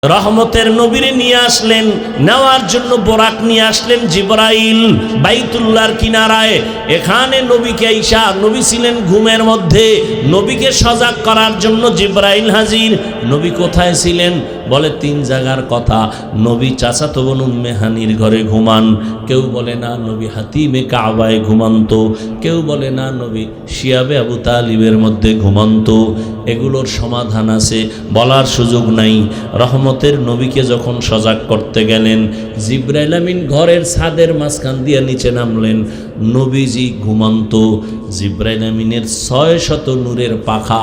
রহমতের নবীরে নিয়ে আসলেন, নেওয়ার জন্য বোরাক নিয়ে আসলেন জিবরাইল বাইতুল্লাহর কিনারায়। এখানে নবীকে ঈশা, নবী ছিলেন ঘুমের মধ্যে, নবীকে সজাগ করার জন্য জিবরাইল হাজির। নবী কোথায় ছিলেন? বলে তিন জায়গার কথা। নবী চাচাতো বোন উম্মে হানির ঘরে ঘুমান, কেউ বলে না নবী হাতিমে কাবায় ঘুমান্ত, কেউ বলে না নবী শিয়াবে আবু তালিবের মধ্যে ঘুমান্ত। এগুলোর সমাধান আছে, বলার সুযোগ নাই। রহমতের নবীকে যখন সজাগ করতে গেলেন, জিবরাইল আমিন ঘরের ছাদের মাঝখান দিয়ে নিচে নামলেন। নবীজি ঘুমান্ত। জিবরাইল আমিনের 600 নূরের পাখা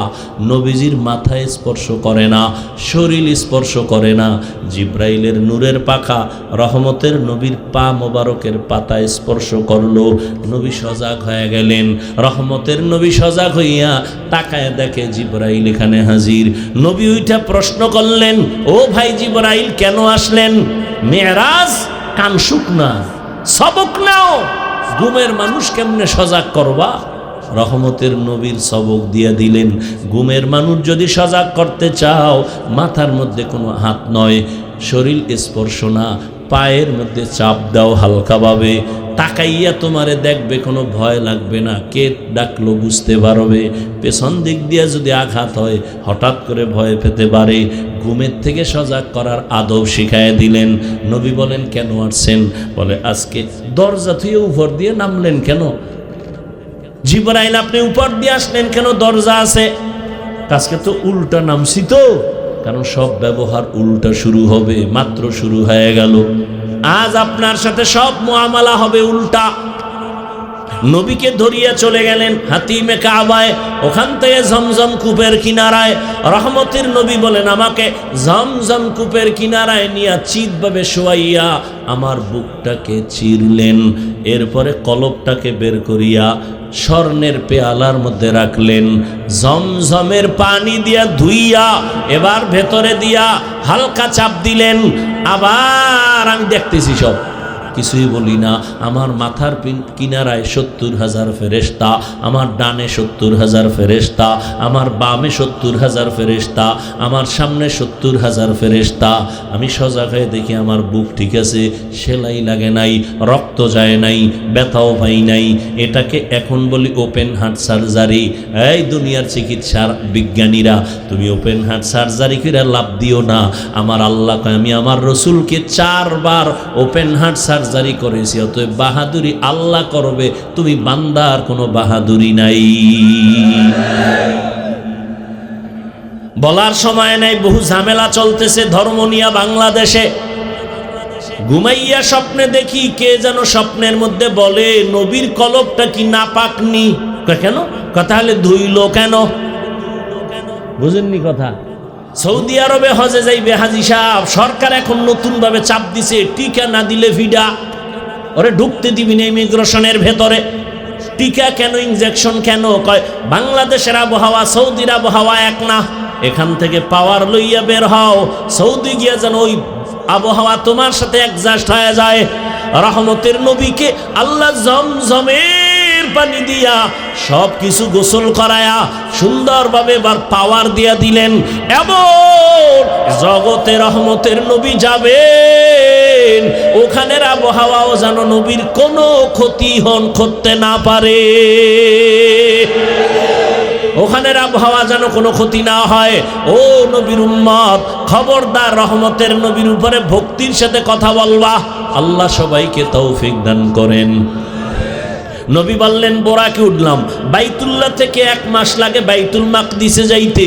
নবীজির মাথায় স্পর্শ করে না, শরীর স্পর্শ করে না। জিবরাইলের নূরের পাখা রহমতের নবীর পা মোবারকের পাতায় স্পর্শ করলো। নবী সজাগ হয়ে গেলেন। রহমতের নবী সজাগ হইয়া তাকায় দেখে জিবরাইল এখানে হাজির। নবী ওইটা প্রশ্ন করলেন, ও ভাই জিবরাইল কেন আসলেন? মেরাজ কানসুক না, সবক নাও, ঘুমের মানুষ কেমনে সজাগ করবা? রহমতের নবীর সবক দিয়ে দিলেন, ঘুমের মানুষ যদি সজাগ করতে চাও, মাথার মধ্যে কোনো হাত নয়, শরীর স্পর্শ না, পায়ের মধ্যে চাপ দাও হালকাভাবে, তাকাইয়া তোমারে দেখবে, কোনো ভয় লাগবে না, কে ডাকলো বুঝতে পারবে। পেছন দিক দিয়ে যদি আঘাত হয় হঠাৎ করে ভয় পেতে পারে। ঘুমের থেকে সজাগ করার আদব শিখায় দিলেন। নবী বলেন কেন আসছেন? বলে আজকে দরজা থুয়ে উপর দিয়ে নামলেন কেন? জিবরাইল আপনি উপর দিয়ে আসলেন কেন? দরজা আছে। আজকে তো উল্টা নামছি তো, কারণ সব ব্যবহার উল্টা শুরু হবে, মাত্র শুরু হয়ে গেল। আজ আপনার সাথে সব মুআমালা হবে উল্টা। নবীকে ধরিয়া চলে গেলেন হাতিমে কাবায়, ওখান থেকে জমজম কূপের কিনারায়। রহমতের নবী বলেন আমাকে জমজম কূপের কিনারায় নিয়ে চিৎভাবে শোয়াইয়া আমার বুকটাকে চিরলেন। এরপরে কলবটাকে বের করিয়া স্বর্ণের পেয়ালার মধ্যে রাখলেন। জমজমের পানি দিয়া ধুইয়া এবার ভেতরে দিয়া হালকা চাপ দিলেন। আবার আমি দেখতেছি, সব কিছুই বলি না। আমার মাথার কিনারায় 70,000 ফেরেশতা, আমার ডানে 70,000 ফেরেশতা, আমার বামে 70,000 ফেরেশতা, আমার সামনে 70,000 ফেরেশতা। আমি সজাগ হয়ে দেখি আমার বুক ঠিক আছে, সেলাই লাগে নাই, রক্ত যায় নাই, ব্যথাও পাই নাই। এটাকে এখন বলি ওপেন হার্ট সার্জারি। এই দুনিয়ার চিকিৎসার বিজ্ঞানীরা, তুমি ওপেন হার্ট সার্জারি করে লাভ দিও না। আমার আল্লাহ আমি আমার রসুলকে 4 বার ওপেন হার্ট সার্জারি করেছি, অতএব বাহাদুরি আল্লাহ করবে, তুমি বান্দার কোনো বাহাদুরি নাই। বলার সময় নাই, বহু ঝামেলা চলতেছে ধর্ম নিয়ে বাংলাদেশে। ঘুমাইয়া স্বপ্নে দেখি কে যেন স্বপ্নের মধ্যে বলে নবীর কলবটা কি নাপাকনি? কেন? কথা হলে ধুইল কেন? বুঝেননি কথা? সৌদি আরবে হজে যাইবে হাজি সাহেব, সরকার এখন নতুন ভাবে চাপ দিছে, টিকা না দিলে ভিডা, ওরে ঢুকতে দিবি না ইমিগ্রেশনের ভেতরে। টিকা কেন, ইনজেকশন কেন? কয় বাংলাদেশের আবহাওয়া সৌদির আবহাওয়া এক না, এখান থেকে পাওয়ার লইয়া বের হও, সৌদি গিয়া যেন ওই আবহাওয়া তোমার সাথে অ্যাডজাস্ট হয়ে যায়। রহমতের নবীকে আল্লাহ জমজমের পানি দিয়া সব কিছু গোসল করায়া সুন্দরভাবে এবার পাওয়ার দিয়া দিলেন। এমন জগতে রহমতের নবী যাবেন, ওখানের আবহাওয়াও যেন নবীর কোনো ক্ষতি করতে না পারে, ওখানের আবহাওয়া যেন কোনো ক্ষতি না হয়। ও নবীর উম্মত, খবরদার রহমতের নবীর উপরে ভক্তির সাথে কথা বলবা। আল্লাহ সবাইকে তৌফিক দান করেন। নবী বললেন বোরাকে উঠলাম, বাইতুল্লাহ থেকে 1 মাস লাগে বাইতুল মাকদিসে যাইতে।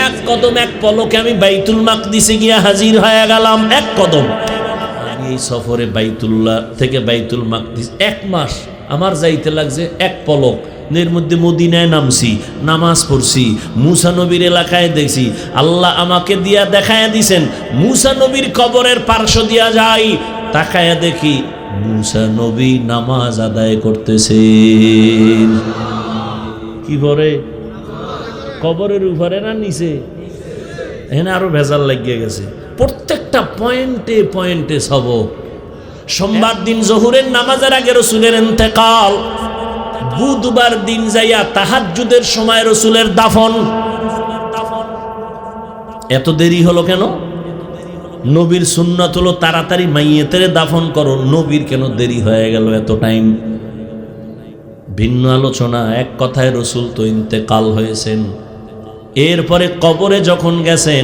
1 কদম 1 পলকে আমি বাইতুল মাকদিসে গিয়া হাজির হয়ে গেলাম। 1 কদম। আমি এই সফরে বাইতুল্লাহ থেকে বাইতুল মাকদিস 1 মাস আমার যাইতে লাগছে 1 পলক। এর মধ্যে মদিনায় নামছি, নামাজ পড়ছি, মুসা নবীর এলাকায় দেখছি। আল্লাহ আমাকে দিয়া দেখায়া দিছেন, মুসা নবীর কবরের পার্শ্ব দিয়া যাই, তাকায়া দেখি মুসা নবী নামাজ আদায় করতেছে। কি করে? কবরের উপরে না নিচে? এখানে আরো ভেজাল লাগিয়ে গেছে। প্রত্যেকটা পয়েন্টে পয়েন্টে সবক। সোমবার দিন জোহরের নামাজের আগে রসুলের ইন্তেকাল, বুধবার দিন যাইয়া তাহাজ্জুদের সময় রসুলের দাফন। এত দেরি হলো কেন? নবীর সুন্নাত হলো তাড়াতাড়ি মাইয়েতের দাফন করো, নবীর কেন দেরি হয়ে গেল এত টাইম? ভিন্ন আলোচনা। এক কথায় রসুল তো ইন্তেকাল হয়েছেন, এরপরে কবরে যখন গেছেন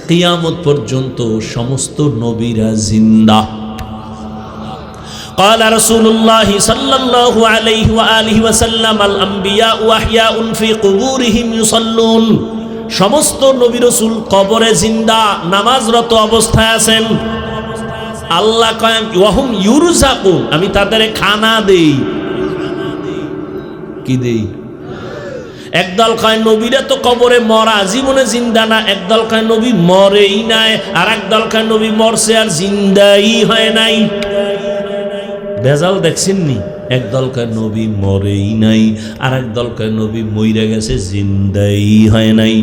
কিয়ামত পর্যন্ত সমস্ত নবীরা জিন্দা। قال رسول الله صلى الله عليه وآله وسلم الأنبياء أحياء في قبورهم يصلون। সমস্ত নবী রাসূল কবরে জিন্দা, নামাজরত অবস্থায় আছেন। আল্লাহ কয় ওয়াহুম ইউরজাকুন, আমি তাদের খানা দেই। কি দেই? একদল কয় নবীরা তো কবরে মরা, জীবনে জিন্দা না। একদল কয় নবী মরেই নাই, আর একদল কয় নবী মরছে আর জিন্দাই হয় নাই। ভেজাল দেখছেন নি? একদল কয় নবী মরেই নাই, আর একদল কয় নবী মইরা গেছে, জিন্দাই হয় নাই।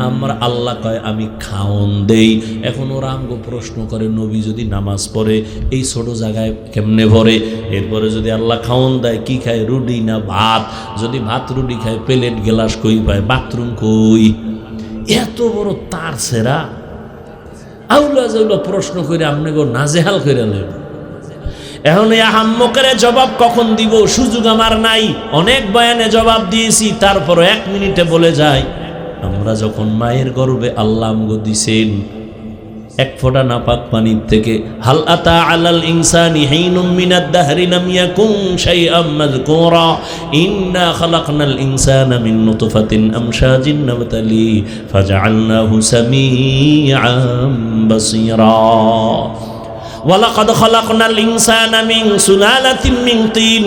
আমরা আল্লাহ কয় আমি খাওন দেই। এখন ওরা আমগো প্রশ্ন করে নবী যদি নামাজ পড়ে এই ছোট জায়গায় কেমনে ভরে? এরপরে যদি আল্লাহ খাওন দেয় কি খায়? রুটি না ভাত? যদি ভাত রুটি খায় প্লেট গ্লাস কই পায়? বাথরুম কই? এত বড় তার সেরা আউলা জাউলা প্রশ্ন করে আপনি গো নাজেহাল করে নেন। এখন এই আহাম্মকের জবাব কখন দিব? সুযোগ আমার নাই। অনেক বয়ানে জবাব দিয়েছি, তারপর 1 মিনিটে বলে যাই। আমরা যখন মায়ের গর্ভে আল্লাহ আমগো দিছেন এক ফোঁটা নাপাক পানির থেকে, হাল আতা আলাল ইনসানি হিনুম মিনাদ দাহরি লাম ইয়াকুন শাইআম মাযকুরা ইন্না খালাকনাল ইনসানা মিন নুতফাতিন আমশাজিন নাবতালি ফাজআলনাহু সামিআম বাসীরা। وَلَقَدْ خَلَقْنَا الْإِنسَانَ مِنْ سُلَالَةٍ مِنْ طِينٍ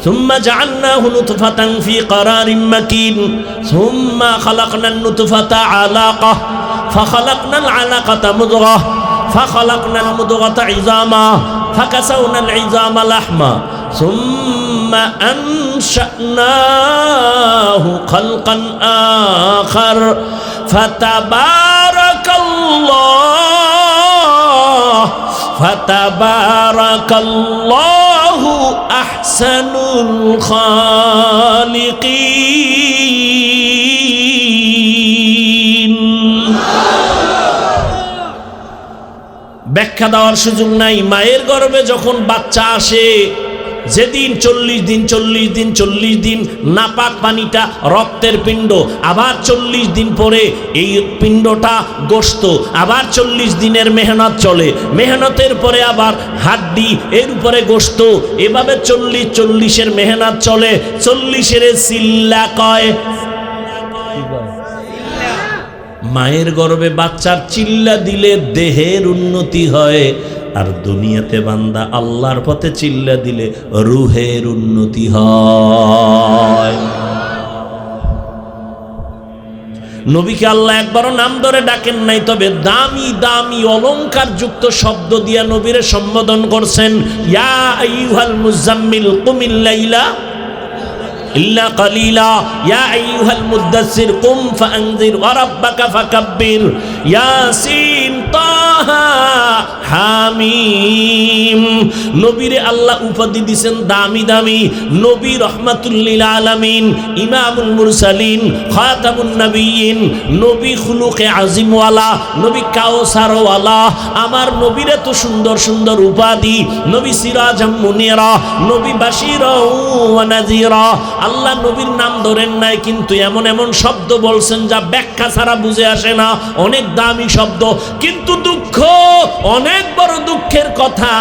ثُمَّ جَعَلْنَاهُ نُطْفَةً فِي قَرَارٍ مَكِينٍ ثُمَّ خَلَقْنَا النُّطْفَةَ عَلَقَةً فَخَلَقْنَا الْعَلَقَةَ مُضْغَةً فَخَلَقْنَا الْمُضْغَةَ عِظَامًا فَكَسَوْنَا الْعِظَامَ لَحْمًا ثُمَّ أَنشَأْنَاهُ خَلْقًا آخَرَ فَتَبَارَكَ الله أحسن الخالقين। ব্যাখ্যা দেওয়ার সুযোগ নাই। মায়ের গর্ভে যখন বাচ্চা আসে, যেদিন 40 দিন নাপাক পানিটা রক্তের পিণ্ড, আবার 40 দিন পরে এই পিণ্ডটা গোশত, আবার 40 দিনের মেহনত চলে, মেহনতের পরে আবার হাড্ডি, এর উপরে গোশত, এভাবে 40-40-এর মেহনত চলে। 40-এর সিল্লা কয়। মায়ের গর্ভে বাচ্চার চিল্লা দিলে দেহের উন্নতি হয়, আর দুনিয়াতে বান্দা আল্লাহর পথে চিল্লা দিলে রুহের উন্নতি হয়। নবীকে আল্লাহ একবারও নাম ধরে ডাকেন নাই, তবে দামি দামি অলংকার যুক্ত শব্দ দিয়া নবীরে সম্বোধন করছেন। ইয়া আইয়ুহাল মুজাম্মিল কুমিল লাইলা ইল্লা কালিলা ইয়া আইয়ুহাল মুদ্দাসসির কুম ফাআনজির ওয়া রাব্বাকা ফাকাব্বির ইয়াসিন তাহা হামিম। নবীরে আল্লাহ উপাধি দিয়েছেন দামি দামি নবী, রহমাতুল লিল আলামিন, ইমামুল মুরসালিন, খাতামুন নবিয়্যিন, নবী খুলুকে আজিমওয়ালা, নবী কাউসারওয়ালা। আমার নবীরে তো সুন্দর সুন্দর উপাধি, নবী সিরাজাম মুনিরা, নবী বাশীরা ওয়া নাযীরা। আল্লাহ নবীর নাম ধরেন নাই, কিন্তু এমন এমন শব্দ বলছেন যা ব্যাখ্যা ছাড়া বুঝে আসে না। অনেক দামি শব্দ, কিন্তু দুঃখ, অনেক বড় দুঃখের কথা।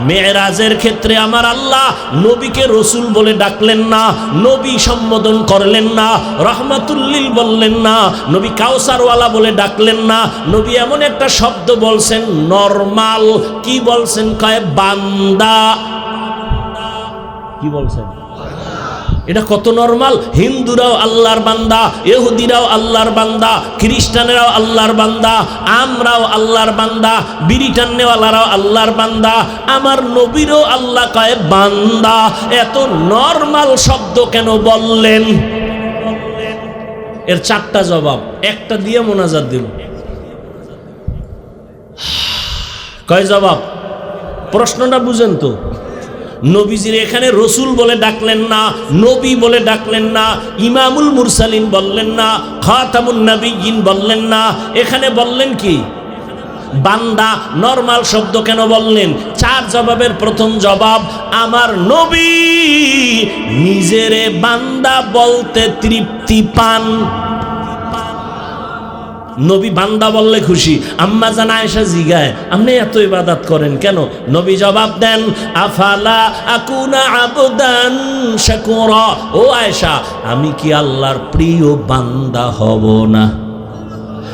মেরাজের ক্ষেত্রে আমার আল্লাহ নবীকে রসুল বলে ডাকলেন না, নবী সম্বোধন করলেন না, রহমাতুল্লিল বললেন না, নবী কাউসারওয়ালা বলে ডাকলেন না। নবী এমন একটা শব্দ বলছেন নরমাল। কি বলছেন? কয় বান্দা। কি বলছেন? এটা কত নরমাল। হিন্দুরাও আল্লাহর বান্দা, ইহুদিরাও আল্লাহর বান্দা, খ্রিস্টানেরাও আল্লাহর বান্দা, আমরাও আল্লাহর বান্দা, বিড়ি টান্নেওয়ালারাও আল্লাহর বান্দা। আমার নবীরও আল্লাহ কয় বান্দা। এত নরমাল শব্দ কেন বললেন? এর 4টা জবাব, একটা দিয়ে মোনাজাত দিল। কয় জবাব? প্রশ্নটা বুঝেন তো। নবীজির এখানে রসুল বলে ডাকলেন না, নবী বলে ডাকলেন না, ইমামুল মুরসালিন বললেন না, খাতামুন নবিয়্যিন বললেন না। এখানে বললেন কি? বান্দা নরমাল শব্দ কেন বললেন? 4 জবাবের প্রথম জবাব, আমার নবী নিজেরে বান্দা বলতে তৃপ্তি পান। নবী বান্দা বললে খুশি। আম্মা জান আয়েশা জিগায়, আপনি এত ইবাদত করেন কেন? নবী জবাব দেন, আফালা আকুনা আবদান শাকুরা। ও আয়েশা, আমি কি আল্লাহর প্রিয় বান্দা হব না?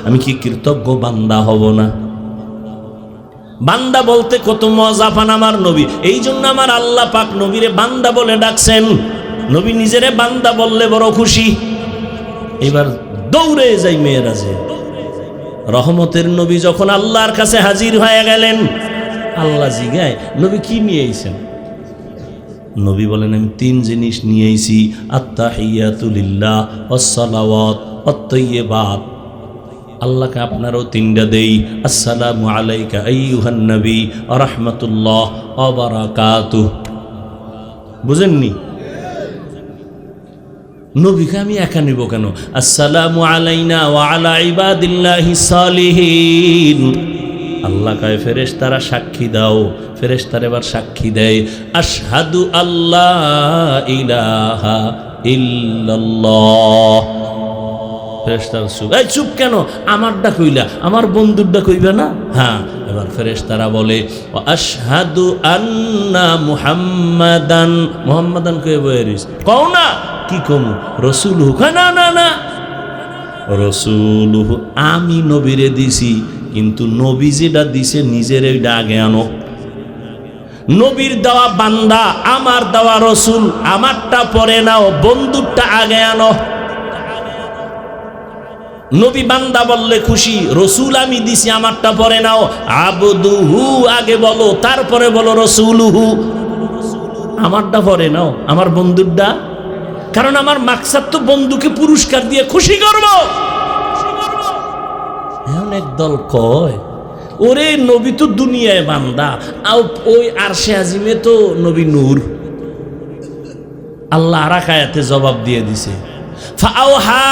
আমি কি কৃতজ্ঞ বান্দা হব না? বান্দা বলতে কত মজা পান আমার নবী। এই জন্য আমার আল্লাহ পাক নবীরে বান্দা বলে ডাকছেন। নবী নিজেরে বান্দা বললে বড় খুশি। এবার দৌড়ে যাই মেয়েরাজে। রহমতের নবী যখন আল্লাহর কাছে হাজির হয়ে গেলেন, আল্লাহ জিগায়, নবী কি নিয়ে আইছেন? নবী বলেন, আমি 3 জিনিস নিয়ে আইছি, আত্তাহিয়াতু লিল্লাহ ওয়াসসালাওয়াত ওয়াত-তাইয়্যিবাত। আল্লাহকে আপনারও 3টা দেই। আসসালামু আলাইকা আইয়ুহান নবী ওয়া রাহমাতুল্লাহ ওয়া বারাকাতুহু। বুঝেননি? নবীকে আমি একা নিব কেন? আসসালামু আলাইনা ওয়া আলা ইবাদিল্লাহিস সালিহিন। আল্লাহ কয়, ফেরেশতারা সাক্ষী দাও। ফেরেশতারা এবার সাক্ষী দেয়, আশহাদু আল্লাহ ইলাহা ইল্লাল্লাহ। ফেরেশতারা চুপ। এই চুপ কেন? আমারটা কইলা, আমার বন্ধুরটা কইবে না? হ্যাঁ। এবার ফেরেশতারা বলে, আশহাদু আন্না মুহাম্মাদান। মুহাম্মাদান কই বইরিস? কও না। কি কম? রসুলহু। না না না, রসুলহু আমি নবীরে দিছি, কিন্তু নবী যেটা দিছে নিজের ওইটা আগে আনো। নবীর দেওয়া বান্দা, আমার দেওয়া রসুল, আমারটা পরে নাও, বন্ধুরটা আগে আনো। নবী বান্দা বললে খুশি, রসুল আমি দিছি, আমারটা পরে নাও। আবদুহু আগে বলো, তারপরে বলো রসুলহু। আমারটা পরে নাও, আমার বন্ধুরটা। কারণ আমার মাকসাদ তো বন্ধুকে পুরস্কার দিয়ে খুশি করব। এখন একদল কয়, ওরে নবী তো দুনিয়ায় বান্দা, ওই আরশে আজিমে তো নবী নূর। আল্লাহ আরাকায়াতে জবাব দিয়ে দিছে, ফাআওহা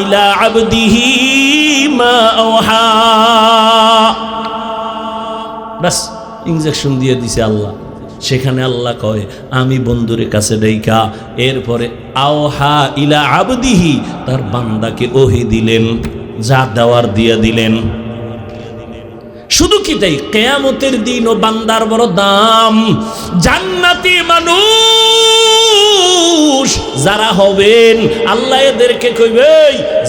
ইলা আবদিহি মা আওহা। বাস ইনজেকশন দিয়ে দিছে আল্লাহ। সেখানে আল্লাহ কয়, আমি বন্ধুরে কাছে ডাইকা এরপরে আওহা ইলা আবদিহি, তার বান্দাকে ওহি দিলেন, যা দেওয়ার দিয়া দিলেন। শুধু কি তাই, কিয়ামতের দিন ও বান্দার বড় দাম। জান্নাতি মানুষ যারা হবেন, আল্লাহ এদেরকে কইবে,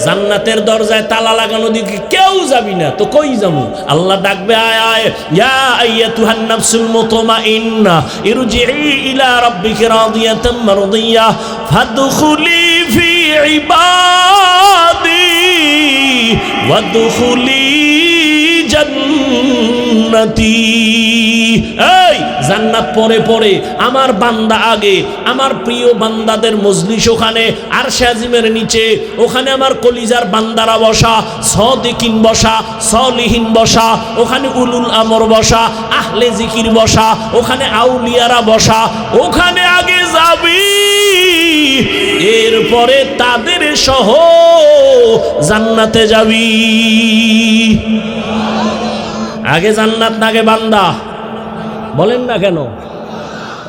জান্নাতের দরজায় তালা লাগানো দিকে কেউ যাবি না, তো কই যাবো? আল্লাহ ডাকবে, আয় আয়, ইয়া আইয়াতুহান নাফসুল মুতমাইন্না ইরজিই ইলা রাব্বিকি রাদিয়াতাম মারদিয়াহ ফাদখুলি ফি ইবাদি ওয়াদখুলি জান্নাতি। এই জান্নাত পরে পরে, আমার বান্দা আগে। আমার প্রিয় বান্দাদের মজলিস ওখানে আরশে আজিমের নিচে, ওখানে আমার কলিজার বান্দারা বসা, সাদিকিন বসা, সলিহিন বসা, ওখানে উলুল আমর বসা, আহলে জিকির বসা, ওখানে আউলিয়ারা বসা। ওখানে আগে যাবি, এরপরে তাদের সহ জান্নাতে যাবি। আগে জান্নাত না আগে বান্দা? বলেন না কেন?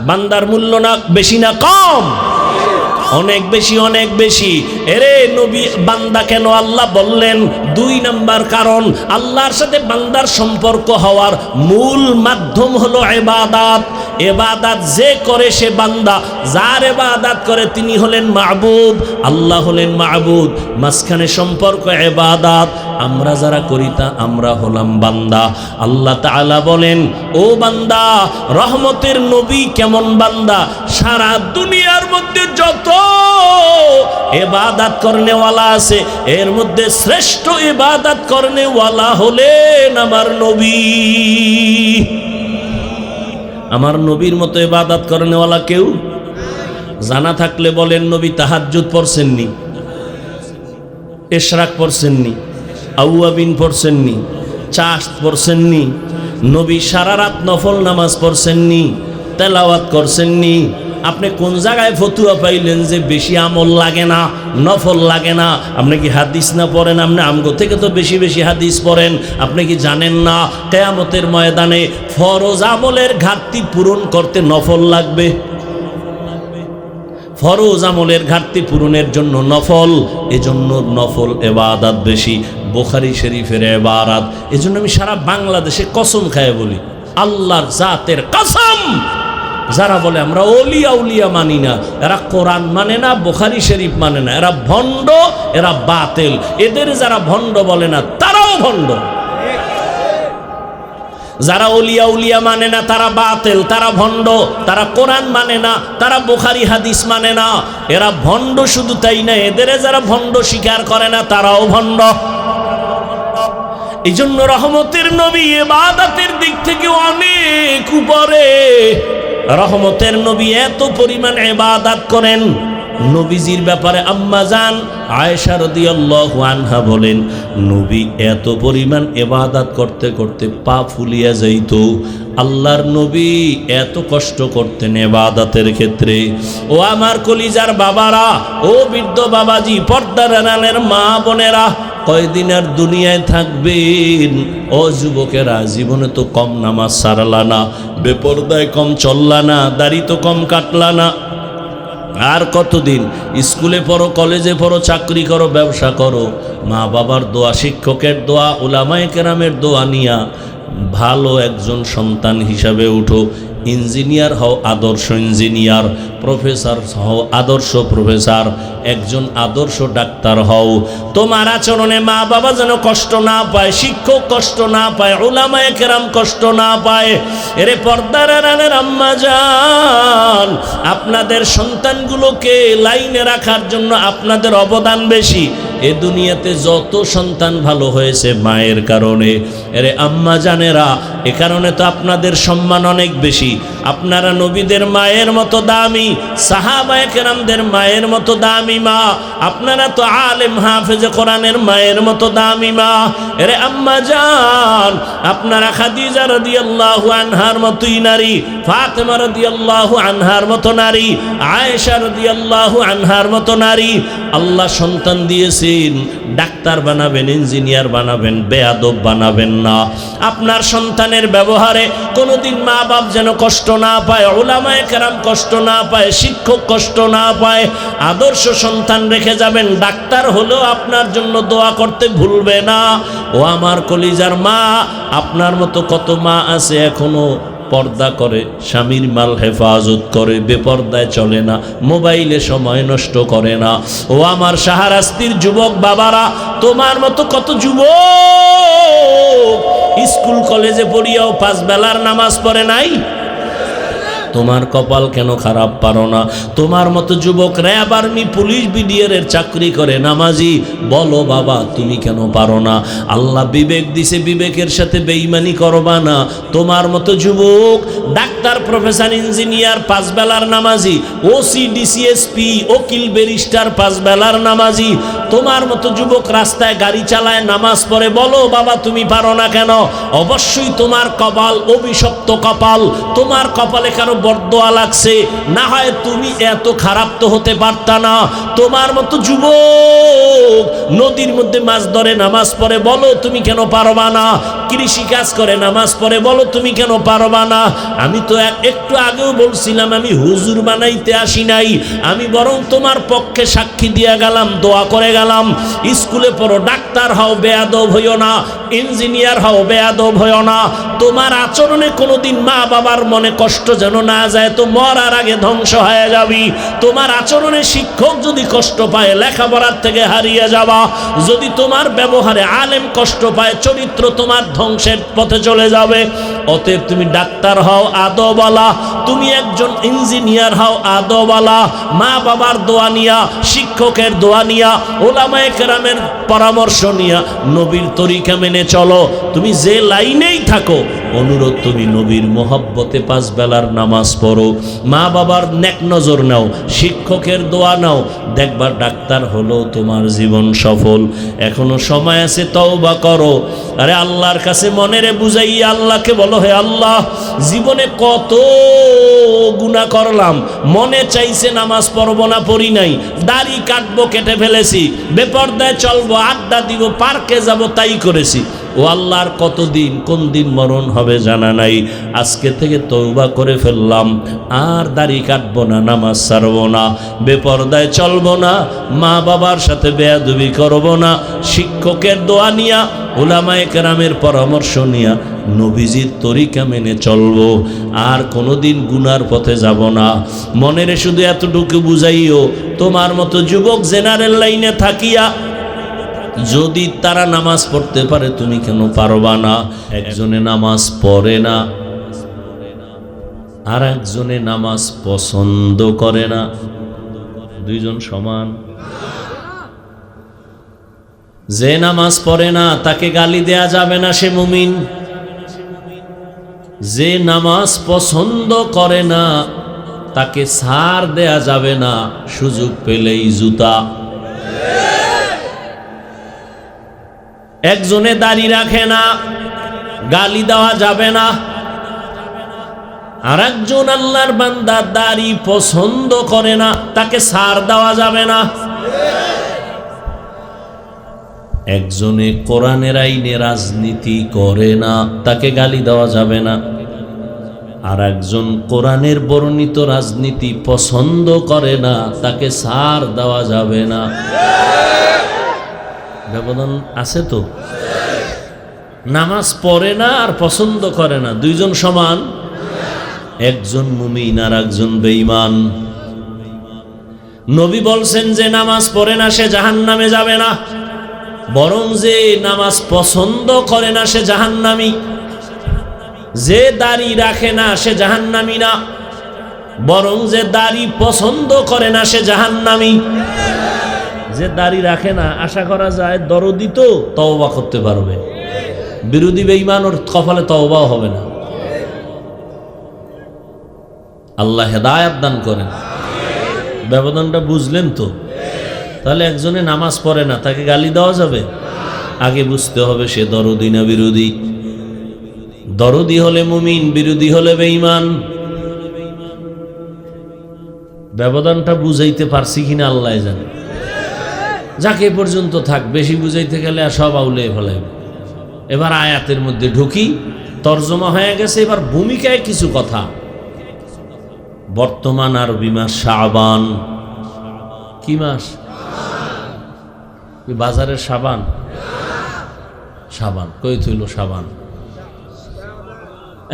বান্দার মূল্য না বেশি না কম? অনেক বেশি, অনেক বেশি। এরে নবী বান্দা কেন আল্লাহ বললেন? 2 নাম্বার কারণ, আল্লাহর সাথে বান্দার সম্পর্ক হওয়ার মূল মাধ্যম হলো ইবাদত। ইবাদত যে করে সে বান্দা, যার ইবাদত করে তিনি হলেন মাবুদ, আল্লাহ হলেন মাবুদ। মাঝখানে সম্পর্ক ইবাদত, আমরা যারা করি তা আমরা হলাম বান্দা। আল্লাহ তাআলা বলেন, ও বান্দা, রহমতের নবী কেমন বান্দা? সারা দুনিয়ার মধ্যে যত ইবাদত করনেওয়ালা আছে, এর মধ্যে শ্রেষ্ঠ ইবাদত করনেওয়ালা হলেন আমার নবী। আমার নবীর মতো ইবাদত করনেওয়ালা কেউ জানা থাকলে বলেন, নবী তাহাজ্জুদ পড়ছেননি? ইশরাক পড়ছেননি? আউয়াবিন পড়ছেননি? চাষ পড়ছেননি? নবী সারা রাত নফল নামাজ পড়ছেননি? তেলাওয়াত করছেননি? আপনি কোন জায়গায় ফতুয়া পাইলেন যে বেশি আমল লাগে না, নফল লাগে না? আপনি কি হাদিস না পড়েন? আপনি আমগো থেকে তো বেশি বেশি হাদিস পড়েন। আপনি কি জানেন না কিয়ামতের ময়দানে ফরজ আমলের ঘাটতি পূরণ করতে নফল লাগবে? ফরজ আমলের ঘাটতি পূরণের জন্য নফল, এজন্য নফল ইবাদত বেশি। বুখারী শরীফের ইবারত। এজন্য আমি সারা বাংলাদেশে কসম খায় বলি, আল্লাহর জাতের কসম, যারা বলে আমরা ওলিয়া উলিয়া মানি না, এরা কোরআন মানে না, বুখারী শরীফ মানে না, এরা ভণ্ড, এরা বাতিল। এদের যারা ভণ্ড বলে না তারাও ভণ্ড। যারা ওলিয়া উলিয়া মানে না তারা বাতিল, তারা ভণ্ড, তারা কোরআন মানে না, তারা বুখারী হাদিস মানে না, এরা ভণ্ড। শুধু তাই না, এদের যারা ভণ্ড স্বীকার করে না তারাও ভণ্ড। এই জন্য রহমতের নবী ইবাদতের দিক থেকে অনেক উপরে। রহমতের নবী এত পরিমাণ ইবাদত করেন। নবীজির ব্যাপারে আম্মা জান আয়েশা রাদিয়াল্লাহু আনহা বলেন, নবী এত পরিমাণ ইবাদত করতে করতে পা ফুলিয়া যাইত। আল্লাহর নবী এত কষ্ট করতেন ইবাদতের ক্ষেত্রে। ও আমার কলিজার বাবারা, ও বৃদ্ধ বাবাজি, পর্দার আড়ালের মা বোনেরা, কয়দিন আর দুনিয়ায় থাকবেন? ও যুবকেরা, জীবনে তো কম নামাজ সারলা না, বেপরদায় কম চললা না, দাড়ি তো কম কাটলা না। আর কতদিন? স্কুলে পড়ো, কলেজে পড়ো, চাকরি করো, ব্যবসা করো, মা বাবার দোয়া, শিক্ষকের দোয়া, উলামায়ে কেরামের দোয়া নিয়া ভালো একজন সন্তান হিসাবে উঠো। ইঞ্জিনিয়ার হও, আদর্শ ইঞ্জিনিয়ার। প্রফেসর হও, আদর্শ প্রফেসর। একজন আদর্শ ডাক্তার হও। তোমার আচরণে মা বাবা যেন কষ্ট না পায়, শিক্ষক কষ্ট না পায়, উলামায়ে কেরাম কষ্ট না পায়। এরে পর্দার আড়ালের আম্মা জান, আপনাদের সন্তানগুলোকে লাইনে রাখার জন্য আপনাদের অবদান বেশি। এ দুনিয়াতে যত সন্তান ভালো হয়েছে মায়ের কারণে। এরে আম্মা জানেরা, এ কারণে তো আপনাদের সম্মান অনেক বেশি। আপনারা নবীদের মায়ের মতো দামি, সাহাবায়ে কেরামদের মায়ের মতো দামি মা। আপনারা তো আলেম হাফেজে কোরআনের মায়ের মতো দামি মা। এরে আম্মা জান, আপনারা খাদিজা রাদিয়াল্লাহু আনহার মতোই নারী, ফাতেমা রাদিয়াল্লাহু আনহার মতো নারী, আয়েশা রাদিয়াল্লাহু আনহার মতো নারী। আল্লাহ সন্তান দিয়েছেন, ডাক্তার বানাবেন, ইঞ্জিনিয়ার বানাবেন, বেয়াদব বানাবেন না। আপনার সন্তানের ব্যবহারে কোনোদিন মা বাপ যেন কষ্ট না পায়, উলামায়ে কেরাম কষ্ট না পায়, শিক্ষক কষ্ট না পায়। আদর্শ সন্তান রেখে যাবেন। ডাক্তার হলেও আপনার জন্য দোয়া করতে ভুলবে না। ও আমার কলিজার মা, আপনার মতো কত মা আছে এখনো পর্দা করে, স্বামীর মাল হেফাজত করে, বেপর্দায় চলে না, মোবাইলে সময় নষ্ট করে না। ও আমার শাহরাস্তির যুবক বাবারা, তোমার মতো কত যুবক স্কুল কলেজে পড়িয়াও 5 বেলার নামাজ পড়ে নাই। তোমার কপাল কেন খারাপ? পারো না? তোমার মতো যুবক র্যাব, আর্মি, পুলিশ, বিডিআরের চাকরি করে, নামাজি। বলো বাবা, তুমি কেন পারো না? আল্লাহ বিবেক দিছে, বিবেকের সাথে বেঈমানি করবা না। তোমার মতো যুবক ডাক্তার, প্রফেসর, ইঞ্জিনিয়ার, 5 বেলার নামাজি, ওসি, ডিসিএসপি, উকিল, ব্যারিস্টার, 5 বেলার নামাজি। তোমার মতো যুবক রাস্তায় গাড়ি চালায়, নামাজ পড়ে। বলো বাবা, তুমি পারো না কেন? অবশ্যই তোমার কপাল অভিশপ্ত কপাল। তোমার কপালে কারো বরদোয়া লাগছে, না হয় তুমি এত খারাপ তো হতে পারতা না। তোমার মতো যুবক নদীর মধ্যে মাছ ধরে, নামাজ পড়ে। বলো তুমি কেন পারবা না? কৃষি কাজ করে, নামাজ পড়ে। বলো তুমি কেন পারবা না? আমি তো একটু আগেও বলছিলাম, আমি হুজুর বানাইতে আসি নাই, আমি বরং তোমার পক্ষে সাক্ষী দিয়ে গেলাম, দোয়া করে গেলাম। স্কুলে পড়ো, ডাক্তার হও, বেয়াদব হইও না, ইঞ্জিনিয়ার হও, বেয়াদব হইও না। তোমার আচরণে কোনোদিন মা বাবার মনে কষ্ট যেন না যায়, তো মরার আগে ধ্বংস হয়ে যাবি। তোমার আচরণে শিক্ষক যদি কষ্ট পায়, লেখাপড়ার থেকে হারিয়ে যাবা। যদি তোমার ব্যবহারে আলেম কষ্ট পায়, চরিত্র তোমার ধ্বংসের পথে চলে যাবে। অতএব তুমি ডাক্তার হও আদবওয়ালা, তুমি একজন ইঞ্জিনিয়ার হও আদবওয়ালা। মা বাবার দোয়া নিয়া, শিক্ষকের দোয়া নিয়া, উলামায়ে কেরামের পরামর্শ নিয়া, নবীর তরিকা মেনে চলো। তুমি যে লাইনেই থাকো, অনুরোধ, তুমি নবীর মোহব্বতে 5 বেলার নামাজ পড়ো, মা বাবার নেক নজর নাও, শিক্ষকের দোয়া নাও, দেখবা ডাক্তার হলো তোমার জীবন সফল। এখনো সময় আছে, তওবা করো। আরে আল্লাহর কাছে মনেরে বুঝাইয়া আল্লাহকে বলো, হে আল্লাহ, জীবনে কত গুনাহ করলাম, মনে চাইছে নামাজ পড়বো না, পড়ি নাই, দাড়ি কাটবো, কেটে ফেলেছি, বেপরদায় চলবো, আড্ডা দিব, পার্কে যাব, তাই করেছি। ও আল্লাহর কতদিন, কোন দিন মরণ হবে জানা নাই, আজকে থেকে তওবা করে ফেললাম, আর দাড়ি কাটবো না, নামাজ ছাড়বো না, বেপরদায় চলবো না, মা বাবার সাথে বেয়াদবি করবো না, শিক্ষকের দোয়া নিয়া, উলামায়ে কেরামের পরামর্শ নিয়া নবীজির তরিকা মেনে চলবো, আর কোনোদিন গুনার পথে যাব না। মনের শুধু এতটুকু বুঝাইও, তোমার মতো যুবক জেনারেল লাইনে থাকিয়া যদি তারা নামাজ পড়তে পারে, তুমি কেন পারবা না? একজনে নামাজ পড়ে না, আর একজনে নামাজ পছন্দ করে না, দুইজন সমান? যে নামাজ পড়ে না তাকে গালি দেয়া যাবে না, সে মুমিন। যে নামাজ পছন্দ করে না তাকে ছাড় দেয়া যাবে না, সুযোগ পেলেই জুতা। একজনে দাড়ি রাখে না, গালি দেওয়া যাবে না, আর একজন আল্লাহর বান্দা দাড়ি পছন্দ করে না, তাকে ছাড় দেওয়া যাবে না। একজনে কোরআনের আইনে রাজনীতি করে না, তাকে গালি দেওয়া যাবে না, আর একজন কোরআনের বর্ণিত রাজনীতি পছন্দ করে না, তাকে ছাড় দেওয়া যাবে না। ব্যবধান আছে তো? নামাজ পড়ে না আর পছন্দ করে না, দুইজন সমান? একজন মুমিন আর একজন বেঈমান। নবী বলছেন যে নামাজ পড়ে না সে জাহান্নামে যাবে না, বরং যে নামাজ পছন্দ করে না সে জাহান্নামী। যে দাড়ি রাখে না সে জাহান্নামী না, বরং যে দাড়ি পছন্দ করে না সে জাহান্নামী। যে দাড়ি রাখে না, আশা করা যায় দরদি তো তওবা করতে পারবে, বিরোধী বেঈমান ওর কপালে তওবাও হবে না। আল্লাহ হেদায়েত দান করেন। ব্যবধানটা বুঝলেন তো? তাহলে একজনে নামাজ পড়ে না, তাকে গালি দেওয়া যাবে? আগে বুঝতে হবে সে দরদি না বিরোধী। দরদি হলে মুমিন, বিরোধী হলে বেঈমান। ব্যবধানটা বুঝাইতে পারছি কিনা আল্লাহ জানে। যাকে পর্যন্ত থাক, বেশি বুঝাইতে গেলে আর সব আউলে ফেলাইবে। এবার আয়াতের মধ্যে ঢুকি, তর্জমা হয়ে গেছে, এবার ভূমিকায় কিছু কথা। বর্তমান আরবি মাস শাবান। কি মাস? বাজারের সাবান? সাবান কই থইল সাবান?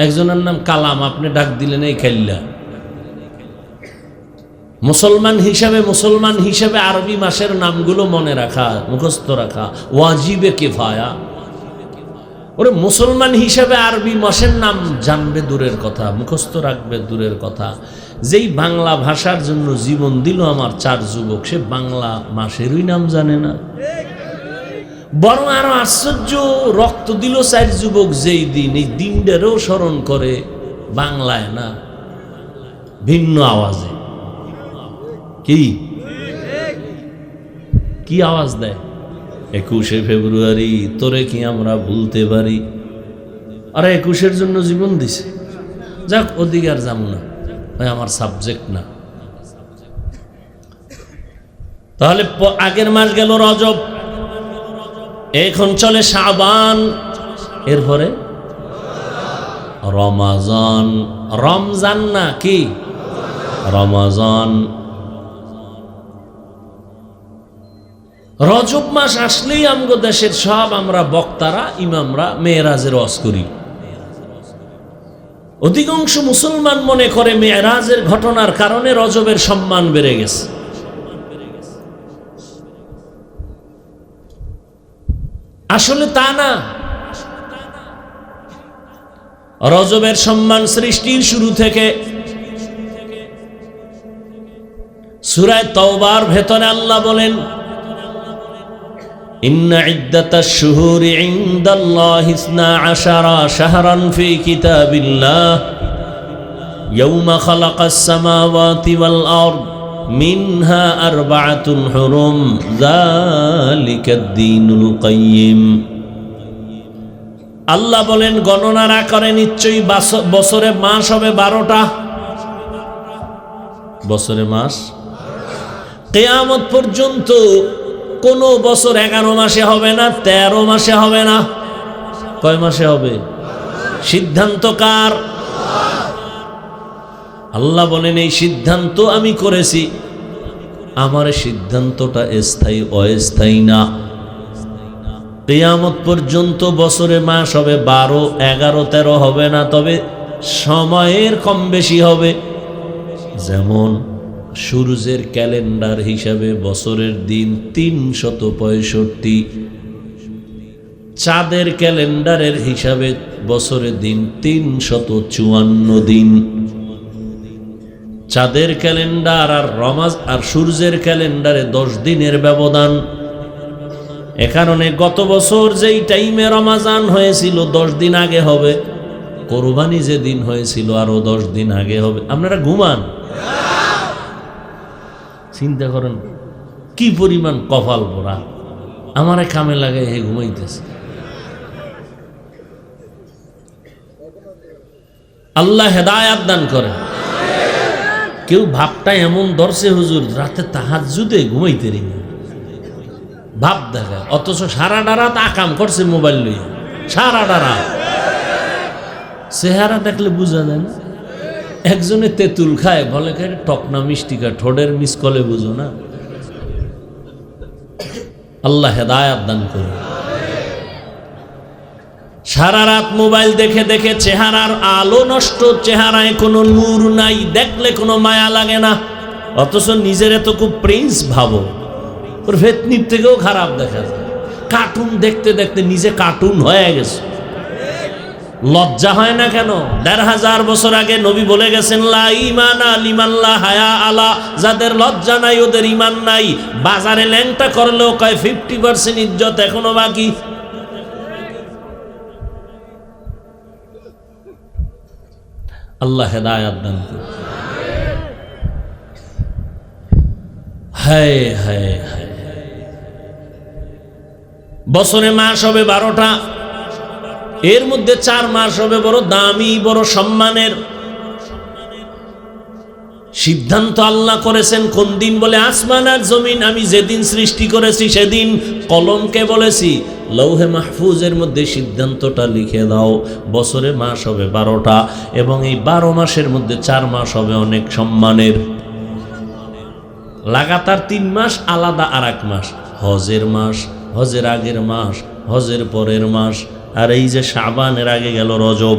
একজনের নাম কালাম, আপনি ডাক দিলেন এই খাইল্লা। মুসলমান হিসাবে আরবি মাসের নামগুলো মনে রাখা, মুখস্থ রাখা ওয়াজিবে কিফায়া। ওরে মুসলমান হিসাবে আরবি মাসের নাম জানবে দূরের কথা, মুখস্থ রাখবে দূরের কথা। যেই বাংলা ভাষার জন্য জীবন দিল আমার 4 যুবক, সে বাংলা মাসেরই নাম জানে না। বরং আরো আশ্চর্য, রক্ত দিল 4 যুবক যেই দিন, এই দিনটারও স্মরণ করে বাংলায় না, ভিন্ন আওয়াজে। কি আওয়াজ দেয়? 21শে ফেব্রুয়ারি তোরে কি আমরা ভুলতে পারি? আরে 21-এর জন্য জীবন দিছে, যাক ওদিকে আর যাবো না, ভাই আমার সাবজেক্ট না। তাহলে আগের মাস গেল রজব, এখন চলে শাবান, এরপরে রমাজান। রমজান না কি? রমাজান। রজব মাস আসলেই আমগো দেশের সব আমরা বক্তারা, ইমামরা মেয়েরাজের ওয়াজ করি। অধিকাংশ মুসলমান মনে করে মেয়েরাজের ঘটনার কারণে রজবের সম্মান বেড়ে গেছে। আসলে তা না। রজবের সম্মান সৃষ্টির শুরু থেকে সূরা তাওবার ভেতরে আল্লাহ বলেন, ইন্না ইদ্দাতাশ শুহুরি ইনদাল্লাহি 12 শাহরান ফি কিতাবিল্লাহ ইয়াওমা খালাকাস সামাওয়াতি ওয়াল আরদ মিনহা আরবাআতুন হুরুম যালিকাদ দীনুল কাইয়্যিম। আল্লাহ বলেন গণনার আকারে নিশ্চয়ই বছরে মাস হবে 12টা। বছরে মাস কিয়ামত পর্যন্ত কোন বছর 11 মাসে হবে না, 13 মাসে হবে না। কয় মাসে হবে? সিদ্ধান্ত কার? আল্লাহ বলেন এই সিদ্ধান্ত আমি করেছি, আমার সিদ্ধান্তটা স্থায়ী অস্থায়ী না। কিয়ামত পর্যন্ত বছরে মাস হবে 12, 11, 13 হবে না, তবে সময়ের কম বেশি হবে। যেমন সূর্যের ক্যালেন্ডার হিসাবে বছরের দিন 365, চাঁদের ক্যালেন্ডারের হিসাবে বছরের দিন 354 দিন। চাঁদের ক্যালেন্ডার আর সূর্যের ক্যালেন্ডারে 10 দিনের ব্যবধান। এ কারণে গত বছর যেই টাইমে রমাজান হয়েছিল 10 দিন আগে হবে, কোরবানি যে দিন হয়েছিল আরো 10 দিন আগে হবে। আপনারা ঘুমান? চিন্তা করেন কি পরিমাণ কপাল পোড়া। আমারে কামে লাগে হে ঘুমাইতেছে। আল্লাহ হেদায়াত দান করে। কেউ ভাবটা এমন ধরছে হুজুর রাতে তাহাজ্জুদে ঘুমাইতে রি ভাব দেখা, অথচ সারাটা রাত আকাম করছে মোবাইল লইয়া। সারাটা রাত চেহারা দেখলে বুঝা যায় না। একজনে তেঁতুল খায় বলে টকনা মিষ্টি খায়, ঠোঁটের মিস কলে বুঝো না। আল্লাহ হেদায়াত দান করে। সারা রাত মোবাইল দেখে দেখে চেহারার আলো নষ্ট, চেহারায় কোনো নূর নাই, দেখলে কোনো মায়া লাগে না। অথচ নিজের তো খুব প্রিন্স ভাবো, ওর ভেতনির থেকেও খারাপ দেখা যায়। কার্টুন দেখতে দেখতে নিজে কার্টুন হয়ে গেছে। লজ্জা হয় না কেন? 1500 বছর আগে নবী বলে গেছেন লা ঈমানা লিমান লা হায়া আলা, যাদের লজ্জা নাই ওদের ঈমান নাই। বাজারে ল্যাংটা করলেও কয় 50% ইজ্জত এখনো বাকি। আল্লাহ হেদায়াত দান করুন। হায় হায় হায়, বছরে মাস হবে 12টা, এর মধ্যে 4 মাস হবে বড় দামি, বড় সম্মানের। সিদ্ধান্ত আল্লাহ করেছেন কোন দিন? বলে আসমান আর জমিন আমি যেদিন সৃষ্টি করেছি সেদিন কলমকে বলেছি লৌহে মাহফুজের মধ্যে সিদ্ধান্তটা লিখে দাও। বছরে মাস হবে 12টা, এবং এই 12 মাসের মধ্যে 4 মাস হবে অনেক সম্মানের। লাগাতার 3 মাস আলাদা আর 1 মাস, হজের মাস, হজের আগের মাস, হজের পরের মাস। আর এই যে শাবানের আগে গেল রজব,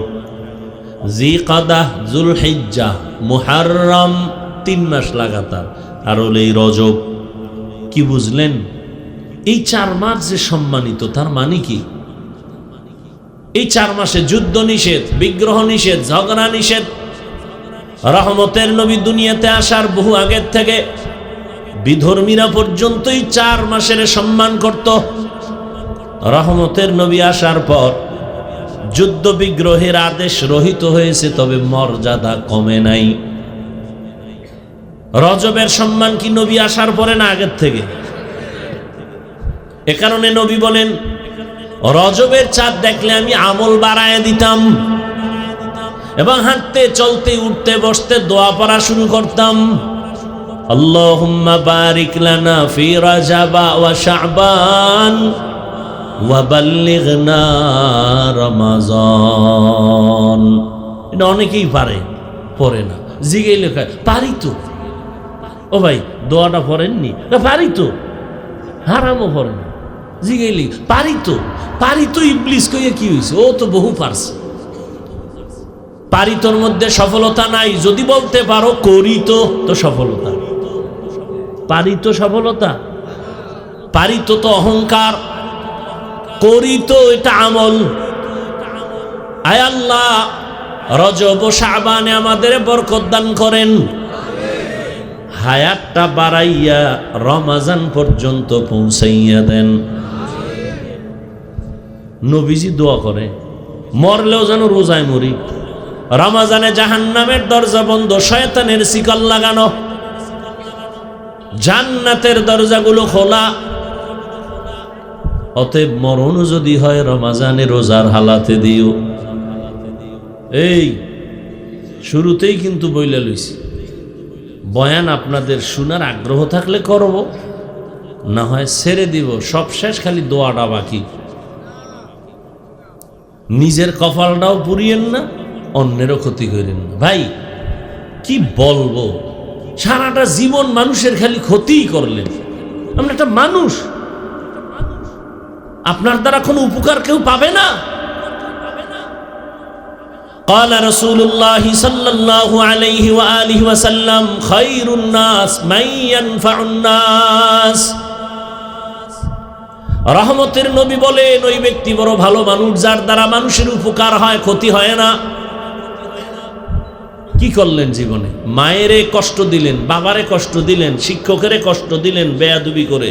জিকাদা, জুলহিজ্জা, মুহাররম, 3 মাস লাগাতার। আর হলো এই রজব। কি বুঝলেন? এই 4 মাস যে সম্মানিত, তার মানে কি? এই 4 মাসে যুদ্ধ নিষেধ, বিগ্রহ নিষেধ, ঝগড়া নিষেধ। রহমতের নবী দুনিয়াতে আসার বহু আগের থেকে বিধর্মীরা পর্যন্তই 4 মাসের সম্মান করত। রহমতের নবী আসার পর যুদ্ধ বিগ্রহের আদেশ রহিত হয়েছে, তবে মর্যাদা কমে নাই। রজবের সম্মান কি নবী আসার পরে না আগের থেকে? এ কারণে নবী বলেন রজবের চাঁদ দেখলে আমি আমল বাড়ায় দিতাম, এবং হাঁটতে চলতে উঠতে বসতে দোয়া পড়া শুরু করতাম। আল্লাহুম্মা বারিক লানা ফি রাজাবা ওয়া শাবান ওয়া বাল্লিগনা রমাজান। এটা অনেকেই পারে, পড়ে না। জিগাইলে পারি তো। ও ভাই দোয়াটা পড়েননি? পারি তো। হারামও পড়ে না। জিগাইলি পারি তো, পারি তো। ইবলিস কইয়া কি হয়েছে? ও তো বহু পারছে। পারিতোর মধ্যে সফলতা নাই। যদি বলতে পারো করি তো, তো সফলতা। পারি তো সফলতা, পারি তো তো অহংকার, করি তো এটা আমল। আয় আল্লাহ রজব ও শাবানে আমাদের বরকত দান করেন, হায়াতটা বাড়াইয়া রমাজান পর্যন্ত পৌঁছাইয়া দেন। নবীজি দোয়া করে মরলেও যেন রোজায় মরি। রমজানে জাহান্নামের দরজা বন্ধ, শয়তানের শিকল লাগানো, জান্নাতের দরজাগুলো খোলা। অতএব মরণ যদি হয় রমজানে রোজার হালাতে দিও। এই শুরুতেই কিন্তু বইলা লইছি, বয়ান আপনাদের শোনার আগ্রহ থাকলে করব, না হয় ছেড়ে দিব। সব শেষ, খালি দোয়াটা বাকি। নিজের কপালটাও পুড়িয়েন না, অন্যেরও ক্ষতি করেন না। ভাই কি বলবো, সারাটা জীবন মানুষের খালি ক্ষতিই করলেন। আমরা একটা মানুষ, আপনার দ্বারা কোনো উপকার কেউ পাবে না। قال رسول الله صلى الله عليه وآله وسلم خير الناس من ينفع الناس। রহমতের নবী বলেন, ওই ব্যক্তি বড় ভালো মানুষ যার দ্বারা মানুষের উপকার হয়, ক্ষতি হয় না। কি করলেন জীবনে? মায়েরে কষ্ট দিলেন, বাবারে কষ্ট দিলেন, শিক্ষকেরে কষ্ট দিলেন বেয়াদবি করে,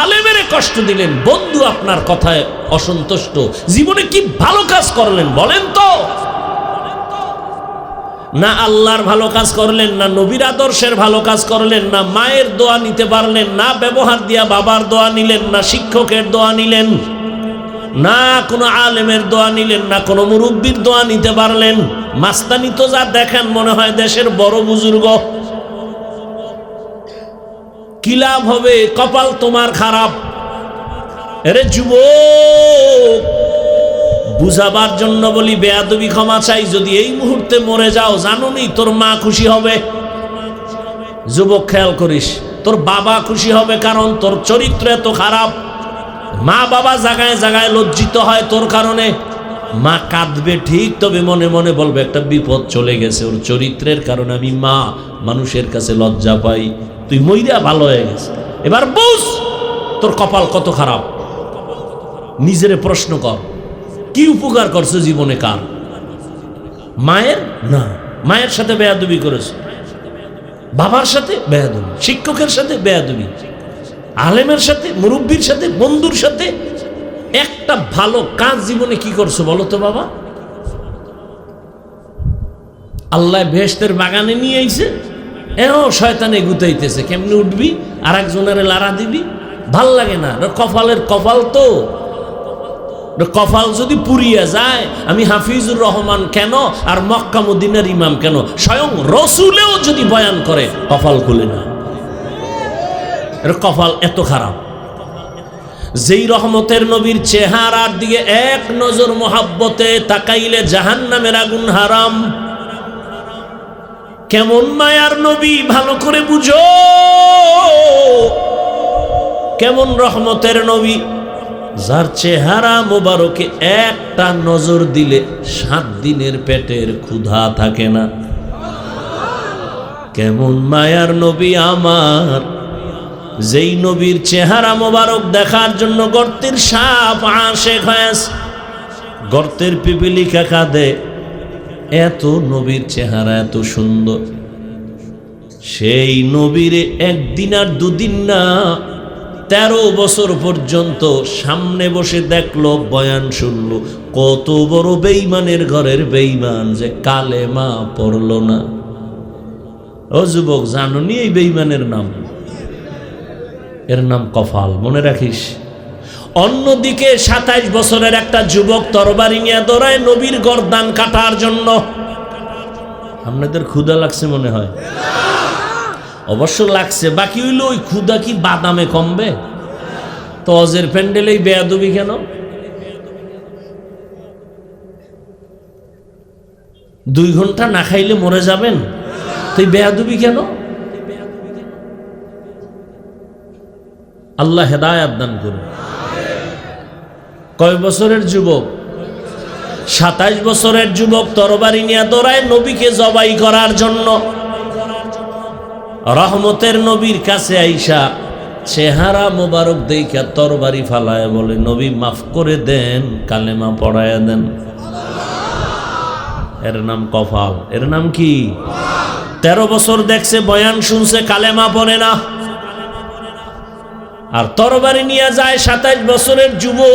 আলেমেরে কষ্ট দিলেন, বন্ধু আপনার কথায় অসন্তুষ্ট। জীবনে কি ভালো কাজ করলেন বলেন তো? না আল্লাহর ভালো কাজ করলেন, না নবীর আদর্শের ভালো কাজ করলেন, না মায়ের দোয়া নিতে পারলেন, না ব্যবহার দিয়া বাবার দোয়া নিলেন, না শিক্ষকের দোয়া নিলেন, না কোনো আলেমের দোয়া নিলেন, না কোনো মুরব্বীর দোয়া নিতে পারলেন। মাস্তানি তো যা দেখেন মনে হয় দেশের বড় বুজুর্গ। কি লাভ হবে? কপাল তোমার খারাপ। এরে যুবক, বুঝাবার জন্য বলি, বেয়াদবি ক্ষমা চাই। যদি এই মুহূর্তে মরে যাও, জানোনি তোর মা খুশি হবে। যুবক খেয়াল করিস, তোর বাবা খুশি হবে, কারণ তোর চরিত্র এত খারাপ। মা বাবা জায়গায় জায়গায় লজ্জিত হয় তোর কারণে। মা কাঁদবে ঠিক, তবে মনে মনে বলবে একটা বিপদ চলে গেছে, ওর চরিত্রের কারণে আমি মা মানুষের কাছে লজ্জা পাই। তুই মইরা ভালো হয়ে গেছে। এবার বুঝ তোর কপাল কত খারাপ। নিজেরে প্রশ্ন কর, কি উপকার করছো জীবনে? কার? মায়ের? না, মায়ের সাথে বেয়াদবি করেছো, বাবার সাথে বেয়াদবি, শিক্ষকের সাথে বেয়াদবি, আলেমের সাথে, মুরব্বীর সাথে, বন্ধুর সাথে। একটা ভালো কাজ জীবনে কি করছো বলো তো বাবা? আল্লাহ বেহেশতের বাগানে নিয়ে আইছে, এও শয়তানে গুতাইতেছে, কেমনে উঠবি, আর একজনের লারা দিবি, ভাল লাগে না। কপালের কপাল তো, কপাল যদি পুড়িয়ে যায়, আমি হাফিজুর রহমান কেন আর মক্কা মদিনার ইমাম কেন, স্বয়ং রসুলেও যদি বয়ান করে কপাল খুলে না। এর কপাল এত খারাপ। যেই রহমতের নবীর চেহারার দিকে এক নজর মোহাব্বতে তাকাইলে জাহান্নামের আগুন হারাম। কেমন মায়ার নবী ভালো করে বুঝো, কেমন রহমতের নবী, যার চেহারা মোবারকে একটা নজর দিলে 7 দিনের পেটের ক্ষুধা থাকে না। কেমন মায়ার নবী আমার, যেই নবীর চেহারা মোবারক দেখার জন্য গর্তের সাপ আশেক হয়েছে, গর্তের পিপিলিকা কাঁদে। এত নবীর চেহারা এত সুন্দর, সেই নবীরে একদিন আর দুদিন না 13 বছর পর্যন্ত সামনে বসে দেখলো, বয়ান শুনলো। কত বড় বেঈমানের ঘরের বেঈমান যে কালেমা পড়ল না। ও যুবক, জানোনি এই বেঈমানের নাম? এর নাম কপাল, মনে রাখিস। অন্যদিকে 27 বছরের একটা যুবক তরবারি নিয়ে দৌড়ায় নবীর গর্দান কাটার জন্য। আপনাদের ক্ষুধা লাগছে মনে হয়? অবশ্য লাগছে। বাকি হইল ওই ক্ষুধা কি বাদামে কমবে? তো অজের প্যান্ডেলেই বেয়াদবি কেন? 2 ঘন্টা না খাইলে মরে যাবেন, তুই বেয়াদবি কেন? আল্লাহ হেদায়েত দান করুন। কয় বছরের যুবক? 27 বছরের যুবক তরবারি নিয়ে দৌড়ায় নবীকে জবাই করার জন্য। রহমতের নবীর কাছে আইসা চেহারা মোবারক দেইখা তরবারি ফালায় বলে, নবী মাফ করে দেন, কালেমা পড়ায়া দেন। এর নাম কপাল। এর নাম কি? 13 বছর দেখছে, বয়ান শুনছে, কালেমা পড়ে না। আর তরবারি নিয়ে যায় 27 বছরের যুবক,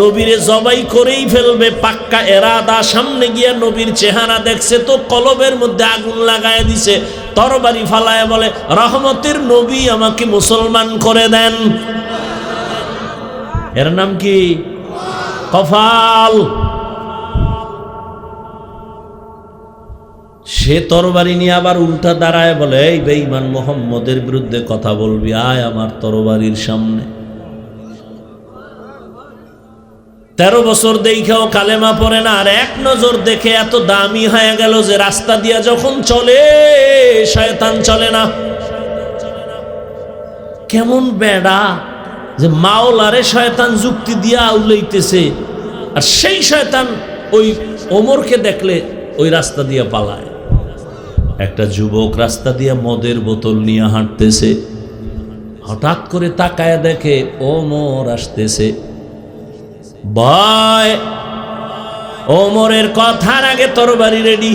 নবীরে জবাই করেই ফেলবে পাক্কা এরাদা। সামনে গিয়া নবীর চেহারা দেখছে তো কলবের মধ্যে আগুন লাগায় দিছে, তরবারি ফালায় বলে, রহমতের নবী আমাকে মুসলমান করে দেন। এর নাম কি? কফাল। সে তরবারি নিয়ে আবার উল্টা দাঁড়ায় বলে, এই বেঈমান মুহাম্মদের বিরুদ্ধে কথা বলবি, আয় আমার তরবারির সামনে। 13 বছর দেখেও কালেমা পড়ে না, আর এক নজর দেখে এত দামি হয়ে গেল যে রাস্তা দিয়া যখন চলে শয়তান চলে না। কেমন বেড়া যে মাওলারে শয়তান যুক্তি দিয়া উল্লাইতেছে, আর সেই শয়তান ওই ওমরকে দেখলে ওই রাস্তা দিয়া পালায়। একটা যুবক রাস্তা দিয়া মদের বোতল নিয়ে হাঁটতেছে, হঠাৎ করে তাকায় দেখে ওমর আসতেছে। ভয়, ওমরের কথার আগে তরবারি রেডি,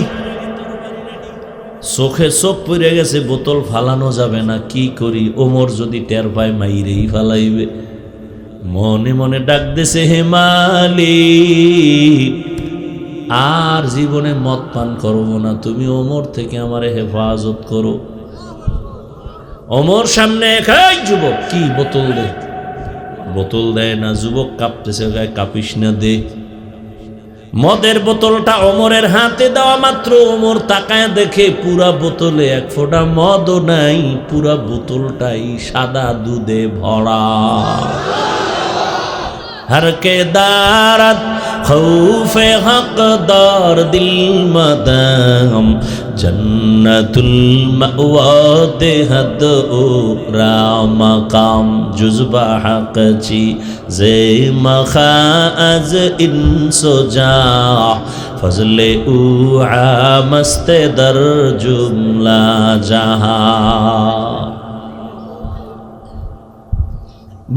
চোখে চোখ পড়ে গেছে, বোতল ফালানো যাবে না, কি করি? ওমর যদি টের পায় মাইরেই ফালাইবে। মনে মনে ডাক দিছে, হে মালিক, আর জীবনে মদ পান করব না, তুমি ওমর থেকে আমারে হেফাজত করো। ওমর সামনে, এই যুবক, কি বোতল দে। বোতল দেয় না, যুবক কাঁপতেছে, গায়ে কাঁপিস না, দে। মদের বোতলটা ওমরের হাতে দেওয়া মাত্র ওমর তাকায় দেখে পুরা বোতলে এক ফোঁটা মদও নাই, পুরা বোতলটাই সাদা দুধে ভরা। हर के दारत खौफे हक़दार दिल मदाम जन्नतुल मअवा देहद उरा मकाम जुज़बा हक़ ची ज़े मखा अज़ इंसो जा फज़ले उआ मस्ते दर जुमला जहा।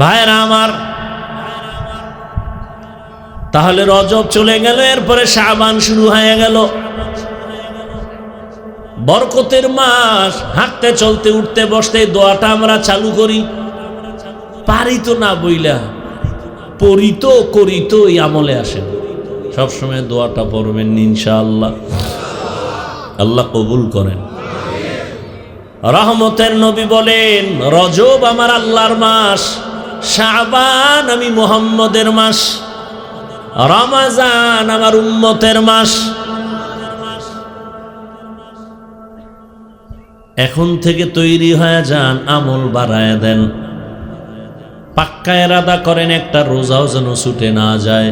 भाईरा आमार, তাহলে রজব চলে গেল, এরপরে শাবান শুরু হয়ে গেল, বরকতের মাস। হাঁটতে চলতে উঠতে বসতে দোয়াটা আমরা চালু করি, পারি তো না বইলা, পড়ি তো করি তো, এই আমলে আসেন। সবসময় দোয়াটা পড়বেন ইনশাআল্লাহ, আল্লাহ কবুল করেন। রহমতের নবী বলেন, রজব আমার আল্লাহর মাস, শাবান আমি মুহাম্মদের মাস, রমজান আমার উম্মতের মাস। এখন থেকে তৈরি হয়ে যান, আমল বাড়ায় দেন, পাক্কা ইরাদা করেন একটা রোজাও যেন ছুটে না যায়।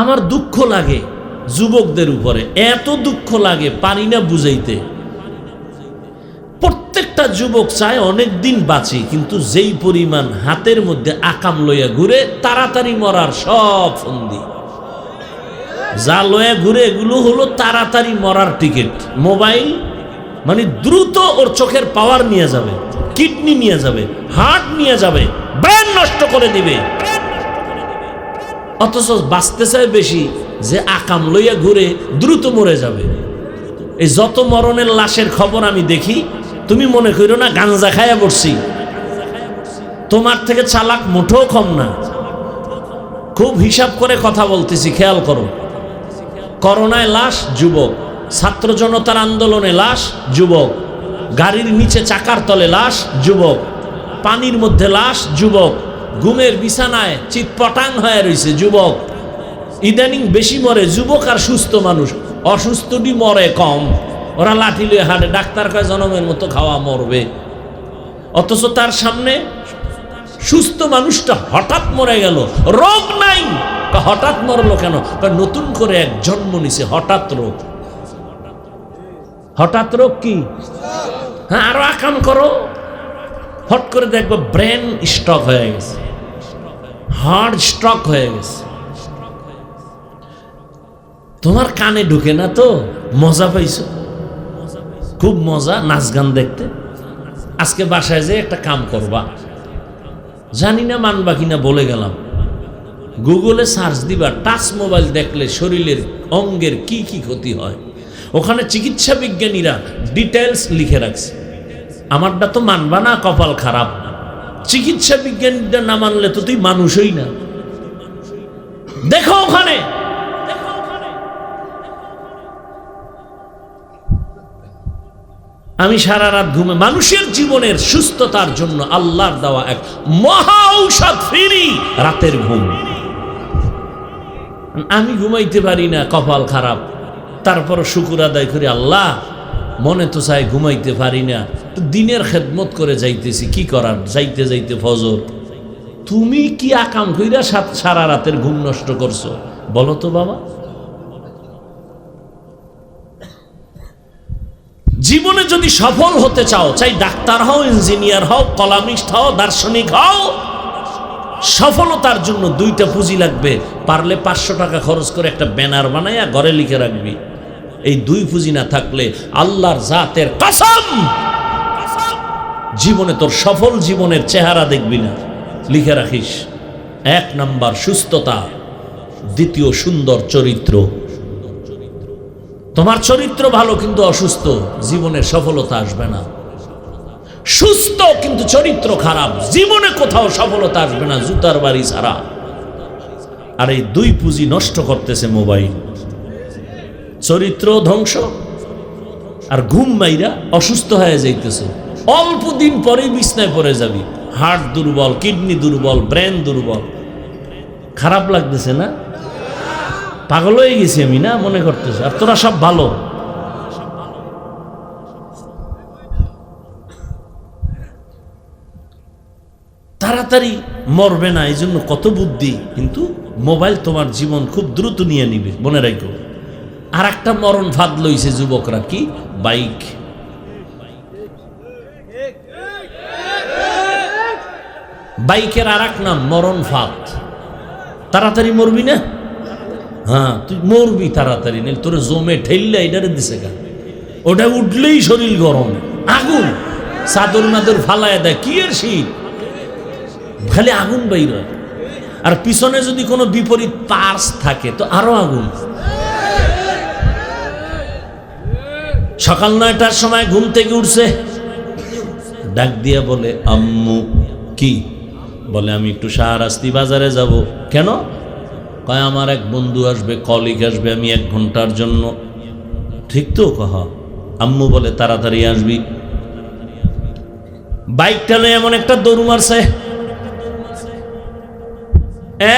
আমার দুঃখ লাগে যুবকদের উপরে, এত দুঃখ লাগে পারি না বুঝাইতে। প্রত্যেকটা যুবক চায় অনেক দিন বাঁচি, কিন্তু যেই পরিমাণ হাতের মধ্যে আকাম লইয়া ঘুরে, তাড়াতাড়ি মরার সব ফন্দি যা লইয়া ঘুরে, এগুলো হলো তাড়াতাড়ি মরার টিকিট। মোবাইল মানে দ্রুত ওর চোখের পাওয়ার নিয়ে যাবে, কিডনি নিয়ে যাবে, হার্ট নিয়ে যাবে, ব্রেন নষ্ট করে দিবে। অথচ বাঁচতে চায় বেশি, যে আকাম লইয়া ঘুরে দ্রুত মরে যাবে। এই যত মরণের লাশের খবর আমি দেখি, তুমি মনে করো না গাঞ্জা খাইয়া পড়ছি, তোমার থেকে চালাক মুঠো কম না। খুব হিসাব করে কথা বলতেছি, খেয়াল করো। করোনায় লাশ যুবক, ছাত্র জনতার আন্দোলনে লাশ যুবক, গাড়ির নিচে চাকার তলে লাশ যুবক, পানির মধ্যে লাশ যুবক, ঘুমের বিছানায় চিৎপটাং হয়ে রয়েছে যুবক। ইদানিং বেশি মরে যুবক আর সুস্থ মানুষ, অসুস্থটি মরে কম। ওরা লাঠি লয়ে হাঁটে, ডাক্তার কয় জনমের মতো খাওয়া মরবে। অথচ তার সামনে সুস্থ মানুষটা হঠাৎ মরে গেল, রোগ নাই, হঠাৎ মরলো কেন? নতুন করে এক জন্ম নিছে, হঠাৎ রোগ। হঠাৎ রোগ কি? হ্যাঁ, আরো আকাম করো, হট করে দেখবো ব্রেন স্ট্রোক হয়ে গেছে, হার্ট স্ট্রোক হয়ে গেছে। তোমার কানে ঢুকে না তো? মজা পাইছো? খুব মজা নাচ গান দেখতে। আজকে বাসায় যে একটা কাম করবা, জানি না মানবা কিনা বলে গেলাম, গুগলে সার্চ দিবা, টাচ মোবাইল দেখলে শরীরের অঙ্গের কি কি ক্ষতি হয়। ওখানে চিকিৎসা বিজ্ঞানীরা ডিটেলস লিখে রাখছে। আমারটা তো মানবা না, কপাল খারাপ। চিকিৎসা বিজ্ঞানীটা না মানলে তো তুই মানুষই না। দেখো ওখানে আমি সারা রাত ঘুমে, মানুষের জীবনের সুস্থতার জন্য আল্লাহর দেওয়া এক মহা ঔষধ ফ্রি রাতের ঘুম। আমি ঘুমাইতে পারি না, কপাল খারাপ, তারপর শুকর আদায় করি, আল্লাহ মনে তো চাই ঘুমাইতে পারি না, তো দিনের খেদমত করে যাইতেছি, কি করার, যাইতে যাইতে ফজর। তুমি কি আকাম কইরা সারা রাতের ঘুম নষ্ট করছো বলো তো বাবা? জীবনে যদি সফল হতে চাও, চাই ডাক্তার হও, ইঞ্জিনিয়ার হও, কলামিস্ট হও, দার্শনিক হও, সফলতার জন্য দুইটা পুঁজি লাগবে। পারলে 500 টাকা খরচ করে একটা ব্যানার বানাইয়া ঘরে লিখে রাখবি। এই দুই পুঁজি না থাকলে আল্লাহর জাতের কসম জীবনে তোর সফল জীবনের চেহারা দেখবি না। লিখে রাখিস, 1 নাম্বার সুস্থতা, দ্বিতীয় সুন্দর চরিত্র। তোমার চরিত্র ভালো কিন্তু অসুস্থ, জীবনের সফলতা আসবে না। সুস্থ কিন্তু চরিত্র খারাপ, জীবনে কোথাও সফলতা আসবে না, জুতার বাড়ি ছাড়া। আর এই দুই পুঁজি নষ্ট করতেছে মোবাইল। চরিত্র ধ্বংস আর ঘুম মাইরা অসুস্থ হয়ে যাইতেছে। অল্প দিন পরেই বিছনায় পড়ে যাবি, হার্ট দুর্বল, কিডনি দুর্বল, ব্রেন দুর্বল। খারাপ লাগতেছে না? পাগল হয়ে গেছি আমি না মনে করতেছে, আর তোরা সব ভালো। তাড়াতাড়ি মরবে না, এই জন্য কত বুদ্ধি, কিন্তু মোবাইল তোমার জীবন খুব দ্রুত নিয়ে নিবে, মনে রাখো। আর একটা মরণ ফাঁদ লইছে যুবকরা, কি? বাইক। বাইকের আর এক নাম মরণ ফাঁদ। তাড়াতাড়ি মরবি না? হ্যাঁ, তুই মরবি তাড়াতাড়ি, নেই তোর জমে ঠেললে এটারে দিছে গা। ওটা উঠলেই শরীর গরম, আগুন, চাদর মাদর ফালায় দেয়, কি এর শীত, খালি আগুন বাইর হয়। আর পিছনে যদি কোনো বিপরীত পার্স থাকে তো আরো আগুন। সকাল 9টার সময় ঘুম থেকে উঠছে, ডাক দিয়া বলে, আম্মু। কি বলে? আমি একটু শাহরাস্তি বাজারে যাব। কেন? কয় আমার এক বন্ধু আসবে, কলিগ আসবে, আমি 1 ঘন্টার জন্য। ঠিক তো? কহ। আম্মু বলে তাড়াতাড়ি আসবি। বাইকটা নিয়ে এমন একটা দৌড় মারছে,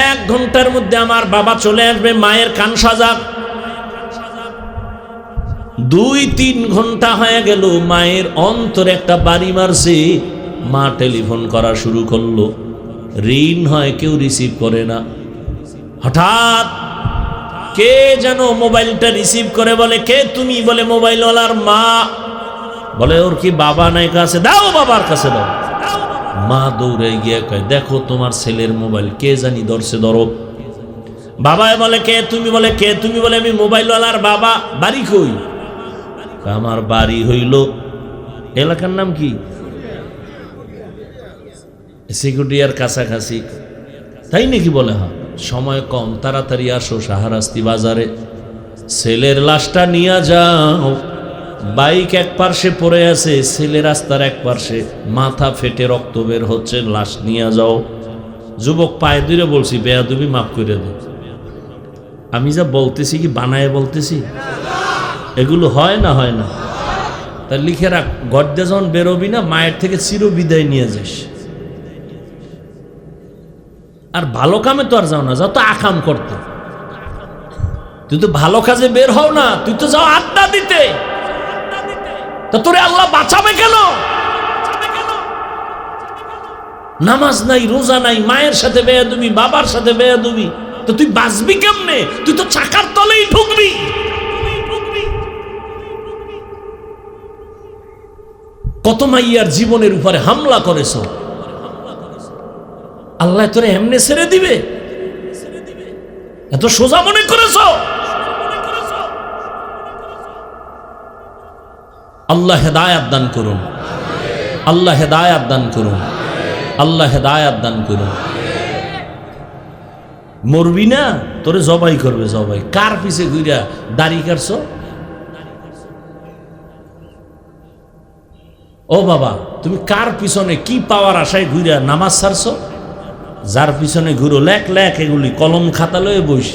1 ঘন্টার মধ্যে আমার বাবা চলে আসবে, মায়ের কান সাজা। 2-3 ঘন্টা হয়ে গেল, মায়ের অন্তরে একটা বাড়ি মারছে। মা টেলিফোন করা শুরু করলো, ঋণ হয়, কেউ রিসিভ করে না। হঠাৎ কে যেন মোবাইলটা রিসিভ করে, বলে কে তুমি? বলে মোবাইলওয়ালার মা। বলে ওর কি বাবা নাই কাছে? দাও, বাবার কাছে দাও। মা দৌড়ে গিয়ে কয়, দেখো তোমার ছেলের মোবাইল কে জানি ধরছে, ধরো। বাবায় বলে কে তুমি? বলে কে তুমি? বলে আমি মোবাইলওয়ালার বাবা। বাড়ি কই? আমার বাড়ি হইল, এলাকার নাম কি? সিকিউরিটির কাছাকাছি। তাই নাকি? বলে হ্যাঁ। সময় কম, তাড়াতাড়ি আসো শাহরাস্তি বাজারে, ছেলের লাশটা নিয়ে যাও। বাইক এক পার্শ্বে পড়ে আছে, ছেলে রাস্তার এক পার্শ্বে, মাথা ফেটে রক্ত বের হচ্ছে, লাশ নিয়ে যাও। যুবক পায়ে ধরে বলছি, বেয়াদবি মাফ করে দে। আমি যা বলতেছি কি বানায় বলতেছি? এগুলো হয় না? হয় না? তা লিখে রাখ, গড্ডে যখন বেরোবি না, মায়ের থেকে চির বিদায় নিয়ে যাস। আর ভালো কামে তো আর যাও না, যাও তো আকাম করতে। তুই তো ভালো কাজে বের হও না, তুই তো যাও আড্ডা দিতে। তা তোরে আল্লাহ বাঁচাবে কেন? নামাজ নাই, রোজা নাই, মায়ের সাথে বেয়াদবি, বাবার সাথে বেয়াদবি, তো তুই বাঁচবি কেমনে? তুই তো চাকার তলেই ঢুকবি। কত মাইয়ার জীবনের উপরে হামলা করেছ, আল্লাহ তোরে এমনে ছেড়ে দিবে? এত সোজা মনে করেছ? আল্লাহ হেদায়াত দান করুন, আল্লাহ হেদায়াত দান করুন, আল্লাহ হেদায়াত দান করুন। মরবি না, তোরে জবাই করবে, জবাই। কার পিছে ঘুরা দাড়ি কাটছ? ও বাবা, তুমি কার পিছনে কি পাওয়ার আশায় ঘুরে নামাজ ছাড়ছো? যার পিছনে ঘুরো লেখ লেখ, এগুলি কলম খাতা লয়ে বইস,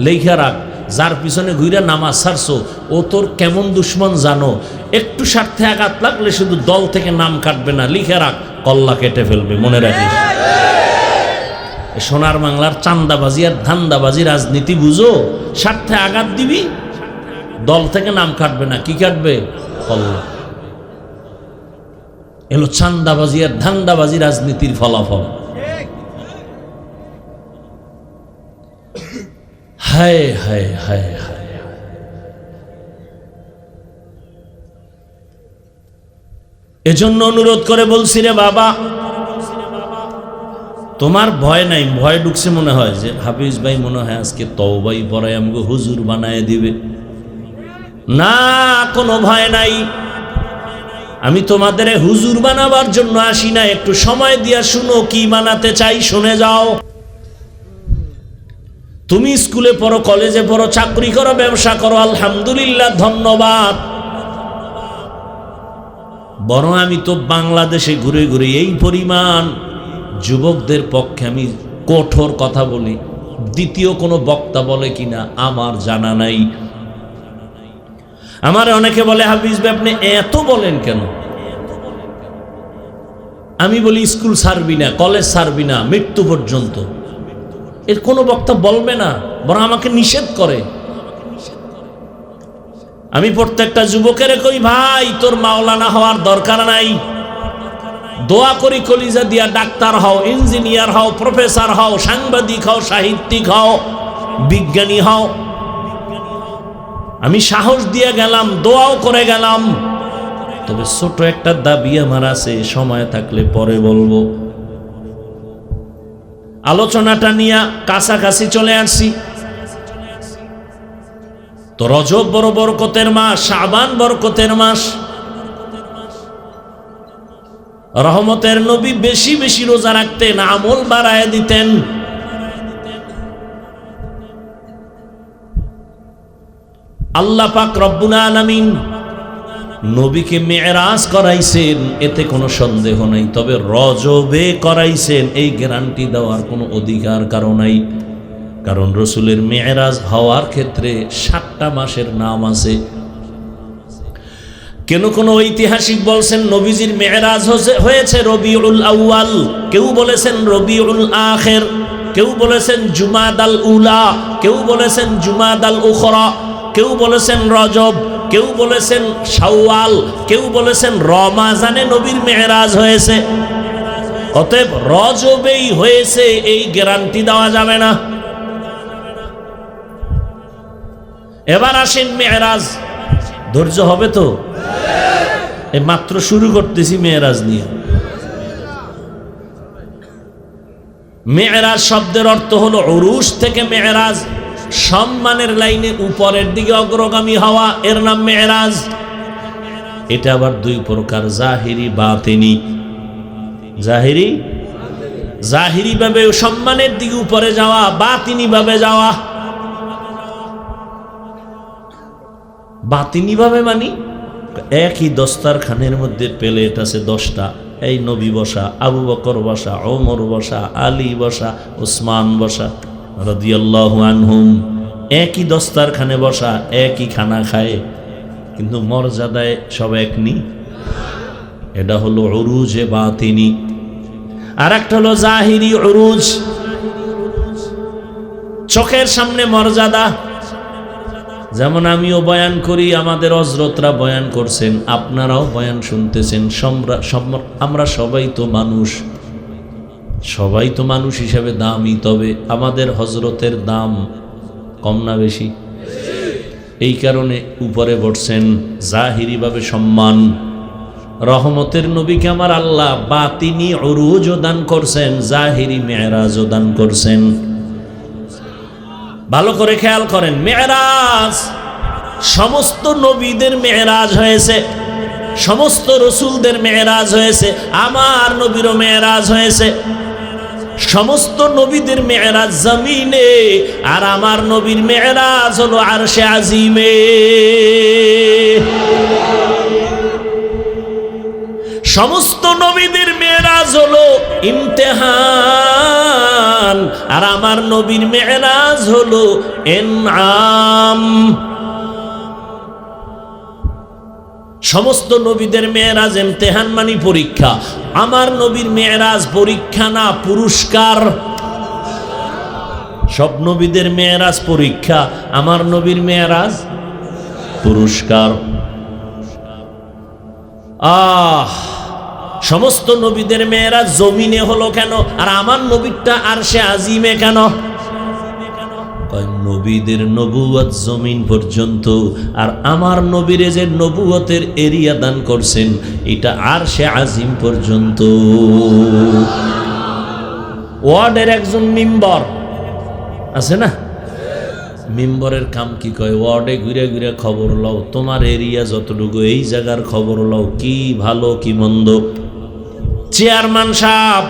লেখা রাখ। যার পিছনে ঘুরে নামাজ ছাড়ছো ও তোর কেমন দুশ্মন জানো? একটু স্বার্থে আঘাত লাগলে শুধু দল থেকে নাম কাটবে না, লিখে রাখ, কল্লা কেটে ফেলবে, মনে রাখিস। সোনার বাংলার চান্দাবাজি আর ধান্দাবাজি রাজনীতি বুঝো? স্বার্থে আঘাত দিবি, দল থেকে নাম কাটবে না, কি কাটবে? কল্লা। এলো চান্দাবাজি আর ধান্দাবাজি রাজনীতির ফলাফল। হায় হায় হায় হায়। এজন্য অনুরোধ করে বলছি, রে বাবা, তোমার ভয় নাই। ভয় ঢুকছে মনে হয় যে হাফিজ ভাই মনে হয় আজকে তওবাই পড়ায় আমাকে হুজুর বানায় দিবে। না, কোনো ভয় নাই। আমি তোমাদের হুজুর বানাবার জন্য আসি না। একটু সময় দিয়া শুনো কি বানাতে চাই, শুনে যাও। তুমি স্কুলে পড়ো, কলেজে পড়ো, চাকরি করো, ব্যবসা করো, আলহামদুলিল্লাহ, ধন্যবাদ। বরং আমি তো বাংলাদেশে ঘুরে ঘুরে এই পরিমাণ যুবকদের পক্ষে আমি কঠোর কথা বলি, দ্বিতীয় কোনো বক্তা বলে কিনা আমার জানা নাই। আমার অনেকে বলে, হাফিজ ভাই আপনি এত বলেন কেন? আমি বলি, স্কুল ছাড়বি না, কলেজ ছাড়বি না, মৃত্যু পর্যন্ত। এর কোনো বক্তা বলবে না, বরং আমাকে নিষেধ করে। আমি প্রত্যেকটা যুবকের কই, ভাই তোর মাওলানা হওয়ার দরকার নাই, দোয়া করি কলিজা দিয়া ডাক্তার হও, ইঞ্জিনিয়ার হও, প্রফেসর হও, সাংবাদিক হও, সাহিত্যিক হও, বিজ্ঞানী হও। আমি সাহস দিয়ে গেলাম, দোয়াও করে গেলাম। তবে ছোট একটা দাবি আমার আছে, সময় থাকলে পরে বলবো। আলোচনাটা নিয়ে কাছাকাছি চলে আসছি। তো রজব বড় বরকতের মাস, শাবান বরকতের মাস। রহমতের নবী বেশি বেশি রোজা রাখতেন, আমল বাড়ায় দিতেন। আল্লাহ পাক রব্বুল আলামিন নবীকে মেরাজ করাইছেন, এতে কোনো সন্দেহ নাই। তবে রজবে করাইছেন এই গ্যারান্টি দেওয়ার কোনো অধিকার কারো নাই। কারণ রসুলের মেরাজ হওয়ার ক্ষেত্রে 7টা মাসের নাম আছে। কেন কোন ঐতিহাসিক বলছেন নবীজির মেরাজ হয়েছে রবিউল আউয়াল, কেউ বলেছেন রবিউল আখির, কেউ বলেছেন জুমাদাল উলা, কেউ বলেছেন জুমাদাল উখরা, কেউ বলেছেন রজব, কেউ বলেছেন শাওয়াল, কেউ বলেছেন রমাজানে নবীর মেরাজ হয়েছে। অতএব রজবেই হয়েছে এই গ্যারান্টি দেওয়া যাবে না। এবার আসেন মেরাজ। ধৈর্য হবে তো? এই মাত্র শুরু করতেছি মেরাজ নিয়ে। মেরাজ শব্দের অর্থ হলো উরুশ থেকে মেরাজ, সম্মানের লাইনে উপরের দিকে অগ্রগামী হওয়া, এর নাম মেরাজ। এটা আবার দুই প্রকার, জাহিরি বাতিনি। জাহিরি, জাহিরি ভাবে সম্মানের দিকে উপরে যাওয়া, বাতিনি ভাবে যাওয়া। বাতিনি ভাবে মানে একই দস্তারখানের মধ্যে প্লেট আছে 10টা, এই নবী বসা, আবু বকর বসা, ওমর বসা, আলী বসা, উসমান বসা রাদিয়াল্লাহু আনহুম। একই দস্তারখানে বসা, একই খানা খায়, কিন্তু মর্যাদায় সব এক নি। এটা হলো উরুজে বাতিনি। আর একটা হলো জাহিরি উরুজ, চোখের সামনে মর্যাদা। যেমন আমিও বয়ান করি, আমাদের হযরতরা বয়ান করছেন, আপনারাও বয়ান শুনতেছেন। আমরা সবাই তো মানুষ, সবাই তো মানুষ হিসাবে দামি। তবে আমাদের হযরতের দাম কম না বেশি? এই কারণে উপরে বসছেন, জাহিরি ভাবে সম্মান। রহমতের নবীকে আমার আল্লাহ বাতিনি উরুজও দান করছেন, জাহিরি মেরাজও দান করছেন। ভালো করে খেয়াল করেন, মেরাজ সমস্ত নবীদের মেরাজ হয়েছে, সমস্ত রসুলদের মেরাজ হয়েছে, আমার নবীরও মেরাজ হয়েছে। সমস্ত নবীদের মেরাজ জমিনে, আর আমার নবীর মেরাজ হলো আরশে আজিমে। সমস্ত নবীদের মেরাজ হলো ইমতিহান, আর আমার নবীর মেরাজ হলো ইনআম। সমস্ত নবীদের মেরাজ ইমতিহান মানে পরীক্ষা, আমার নবীর মেরাজ পরীক্ষা না, পুরস্কার। সব নবীদের মেরাজ পরীক্ষা, আমার নবীর মেরাজ পুরস্কার। সমস্ত নবীদের মেরাজ জমিনে হলো কেন, আর আমার নবীরটা আরশে আজিমে কেন? নবীদের নবুয়ত জমিন পর্যন্ত, আর আমার নবীরে যে নবুয়তের এরিয়া দান করছেন এটা আরশে আজিম পর্যন্ত। ওয়ার্ডের একজন মেম্বার আছে না, মেম্বারের কাম কি কয়? ওয়ার্ডে ঘুরে ঘুরে খবর লও, তোমার এরিয়া যতটুকু এই জায়গার খবর লও, কি ভালো কি মন্দ। চেয়ারম্যান সাহেব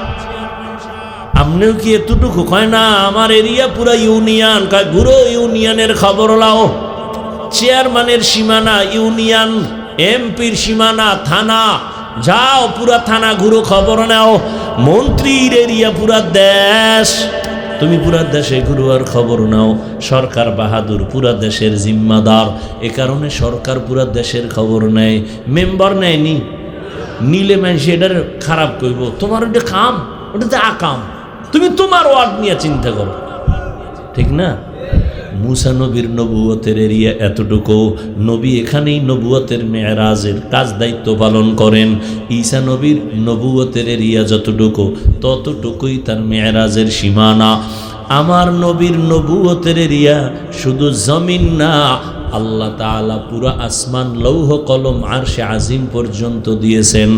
আপনিও কি এতটুকু? কয় না, আমার এরিয়া পুরা ইউনিয়ন। কয় ঘুরো, ইউনিয়নের খবর লাও। চেয়ারম্যানের সীমানা ইউনিয়ন, এমপির সীমানা থানা, যাও পুরা থানা ঘুরো, খবর নাও। মন্ত্রীর এরিয়া পুরা দেশ, তুমি পুরা দেশে ঘুরো আর খবর নাও। সরকার বাহাদুর, পুরা দেশের জিম্মাদার, এ কারণে সরকার পুরা দেশের খবর নেয়। মেম্বার নেয়নি, নিলে মানুষ এটার খারাপ কইব, তোমার ওটা কাম, ওটাতে আকাম, তুমি তোমার ওয়ার্ড নিয়ে চিন্তা করো, ঠিক না? মুসা নবীর নবুয়তের এরিয়া এতটুকু, নবী এখানেই নবুয়তের মেরাজের কাজ দায়িত্ব পালন করেন। ঈসা নবীর নবুয়তের এরিয়া যতটুকু, ততটুকুই তার মেরাজের সীমানা। আমার নবীর নবুয়তের এরিয়া শুধু জমিন না, আল্লাহ তাআলা পুরা আসমান, লৌহ কলম, আরশে আজিম পর্যন্ত দিয়েছেন।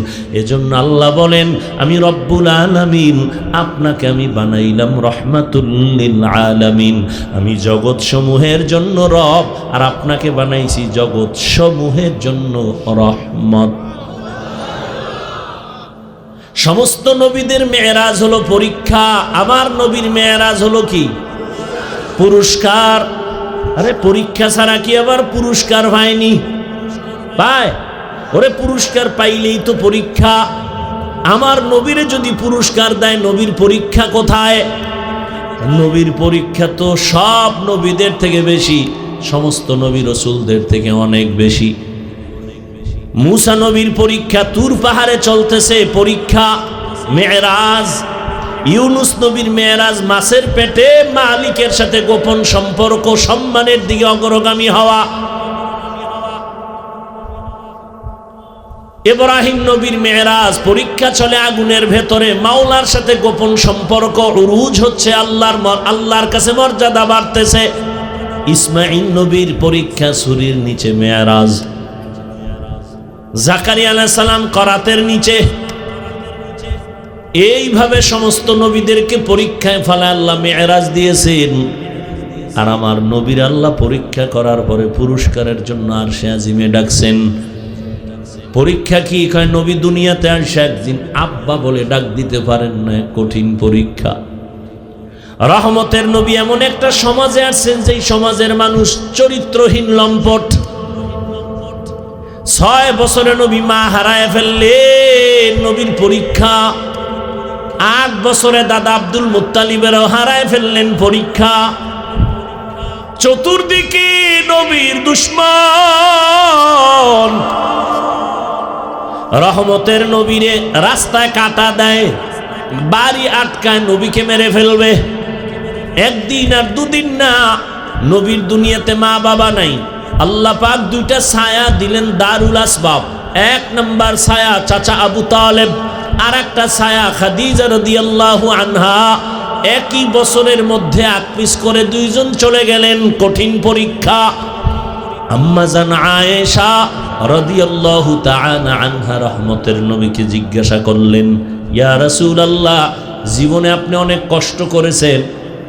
এজন্য আল্লাহ বলেন, আমি রব্বুল আলামিন, আপনাকে আমি বানাইলাম রহমাতুল লিল আলামিন। আমি জগৎ সমূহের জন্য রব, আর আপনাকে বানাইছি জগৎ সমূহের জন্য রহমত। সমস্ত নবীদের মেরাজ হলো পরীক্ষা, আমার নবীর মেরাজ হলো কি? পুরস্কার। আরে পরীক্ষা ছাড়া কি আবার পুরস্কার পায়নি? পায়। ওরে পুরস্কার পাইলেই তো পরীক্ষা। আমার নবীরে যদি পুরস্কার দেয়, নবীর পরীক্ষা কোথায়? নবীর পরীক্ষা তো সব নবীদের থেকে বেশি, সমস্ত নবী রাসূলদের থেকে অনেক বেশি। মুসা নবীর পরীক্ষা তুর পাহাড়ে চলতেছে, পরীক্ষা মেরাজ। ইউনুস নবীর মেরাজ মাছের পেটে মালিকের সাথে গোপন সম্পর্ক, সম্মানের দিকে অগ্রগামী হওয়া। ইব্রাহিম নবীর মেরাজ পরীক্ষা চলে আগুনের ভেতরে, মাওলার সাথে গোপন সম্পর্ক, উরুজ হচ্ছে, আল্লাহর কাছে মর্যাদা বাড়তেছে। ইসমাঈল নবীর পরীক্ষা ছুরির নিচে মেরাজ। জাকারিয়া আলাইহিস সালাম করাতের নিচে। এইভাবে সমস্ত নবীদেরকে পরীক্ষায় ফেলে আল্লাহ মেরাজ দিয়েছেন। আর আমার নবীর আল্লাহ পরীক্ষা করার পরে পুরস্কারের জন্য আরশে আজিমে ডাকছেন। পরীক্ষা কি? কয় নবী দুনিয়াতে আসে একদিন আব্বা বলে ডাক দিতে পারেন না, কঠিন পরীক্ষা। রহমতের নবী এমন একটা সমাজে আসছেন যেই সমাজের মানুষ চরিত্রহীন, লম্পট। 6 বছরে নবী মা হারায় ফেললেন, নবীর পরীক্ষা। 8 বছরে দাদা আব্দুল মুত্তালিবেরও হারায় ফেললেন, পরীক্ষা। চতুর্দিকে নবীর দুশমন। রহমতের নবীরে রাস্তায় কাটা দেয়, বাড়ি আটকায়, নবীকে মেরে ফেলবে। একদিন আর দুদিন না, নবীর দুনিয়াতে মা বাবা নাই। আল্লাহ পাক 2টা ছায়া দিলেন দারুল আসবাব। 1 নম্বর ছায়া চাচা আবু তালেব, আর একটা ছায়া খাদিজা রাদিয়াল্লাহু আনহা। একই বছরের মধ্যে আকপিস করে 2 জন চলে গেলেন, কঠিন পরীক্ষা। আম্মা জান আয়েশা রাদিয়াল্লাহু তাআলা আনহা রহমতের নবীকে জিজ্ঞাসা করলেন, ইয়া রাসূলুল্লাহ, জীবনে আপনি অনেক কষ্ট করেছেন,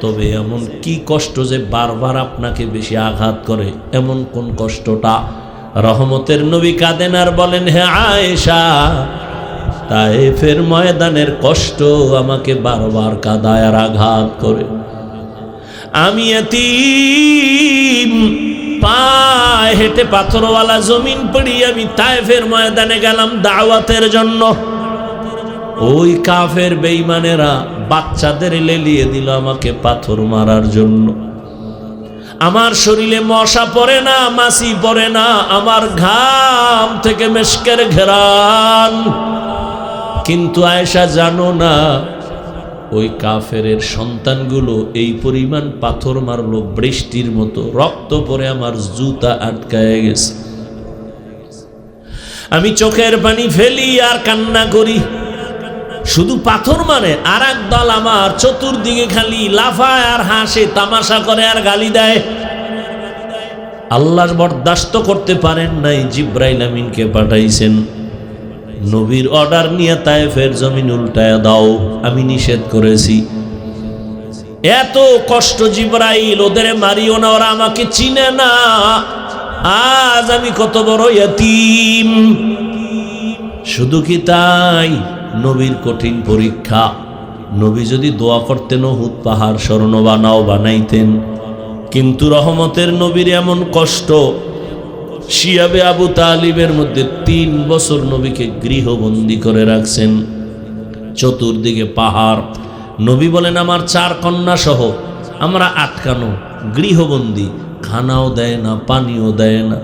তবে এমন কি কষ্ট যে বারবার আপনাকে বেশি আঘাত করে? এমন কোন কষ্টটা? রহমতের নবী কাঁদেন আর বলেন, হে আয়েশা, তায়েফের ময়দানের কষ্ট আমাকে বারবার কাঁদায় আর আঘাত করে। আমি এতিম, পায়ে হেঁটে পাথরওয়ালা জমিন পেরিয়ে আমি তায়েফের ময়দানে গেলাম দাওয়াতের জন্য। ওই কাফের বেঈমানেরা বাচ্চাদের লেলিয়ে দিল আমাকে পাথর মারার জন্য। আমার শরীরে মশা পড়ে না, মাছি পড়ে না, আমার ঘাম থেকে মেশকের ঘেরান। কিন্তু আয়েশা জানো না, ওই কাফের সন্তানগুলো এই পরিমাণ পাথর মারলো, বৃষ্টির মতো রক্ত পরে আমার জুতা আটকায় গেছে। আমি চোখের পানি ফেলি আর কান্না করি। শুধু পাথর মানে আর এক দল আমার চতুর্দিকে খালি লাফায় আর হাসে, তামাশা করে আর গালি দেয়। আল্লাহ বরদাস্ত করতে পারেন নাই, জিব্রাইল আমিনকে পাঠাইছেন, নবীর অর্ডার নিয়ে তায়েফের জমিন উল্টায় দাও। আমি নিষেধ করেছি। এত কষ্ট জিব্রাইল, ওদের মারিও না, ওরা আমাকে চিনে না। আজ আমি কত বড় ইয়তীম। শুধু কি তাই, নবীর কঠিন পরীক্ষা। নবী যদি দোয়া করতেন উহুদ পাহাড় স্বর্ণ বানাইতেন, কিন্তু রহমতের নবীর এমন কষ্ট। শিয়াবে আবু তালিবের মধ্যে 3 বছর নবীকে গৃহবন্দী করে রাখছেন, চতুর্দিকে পাহাড়। নবী বলেন আমার 4 কন্যা সহ আমরা আটকানো, গৃহবন্দী, খানাও দেয় না, পানিও দেয় না।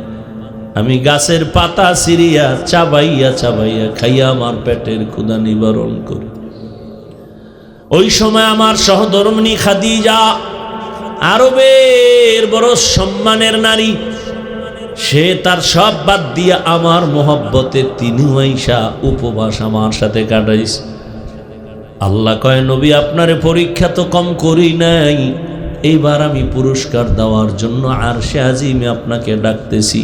আমি গাছের পাতা সিরিয়া চাবাইয়া চাবাইয়া খাইয়া আমার পেটের ক্ষুধা নিবারণ করি। ওই সময় আমার সহধর্মিণী খাদিজা, আরবের বড় সম্মানের নারী, সে তার সব বাদ দিয়ে আমার মোহব্বতে তিনিও আইসা উপবাস আমার সাথে কাটাইছে। আল্লাহ কয়, নবী আপনারে পরীক্ষা তো কম করি নাই, এইবার আমি পুরস্কার দেওয়ার জন্য আরশে আজিমে আপনাকে ডাকতেছি।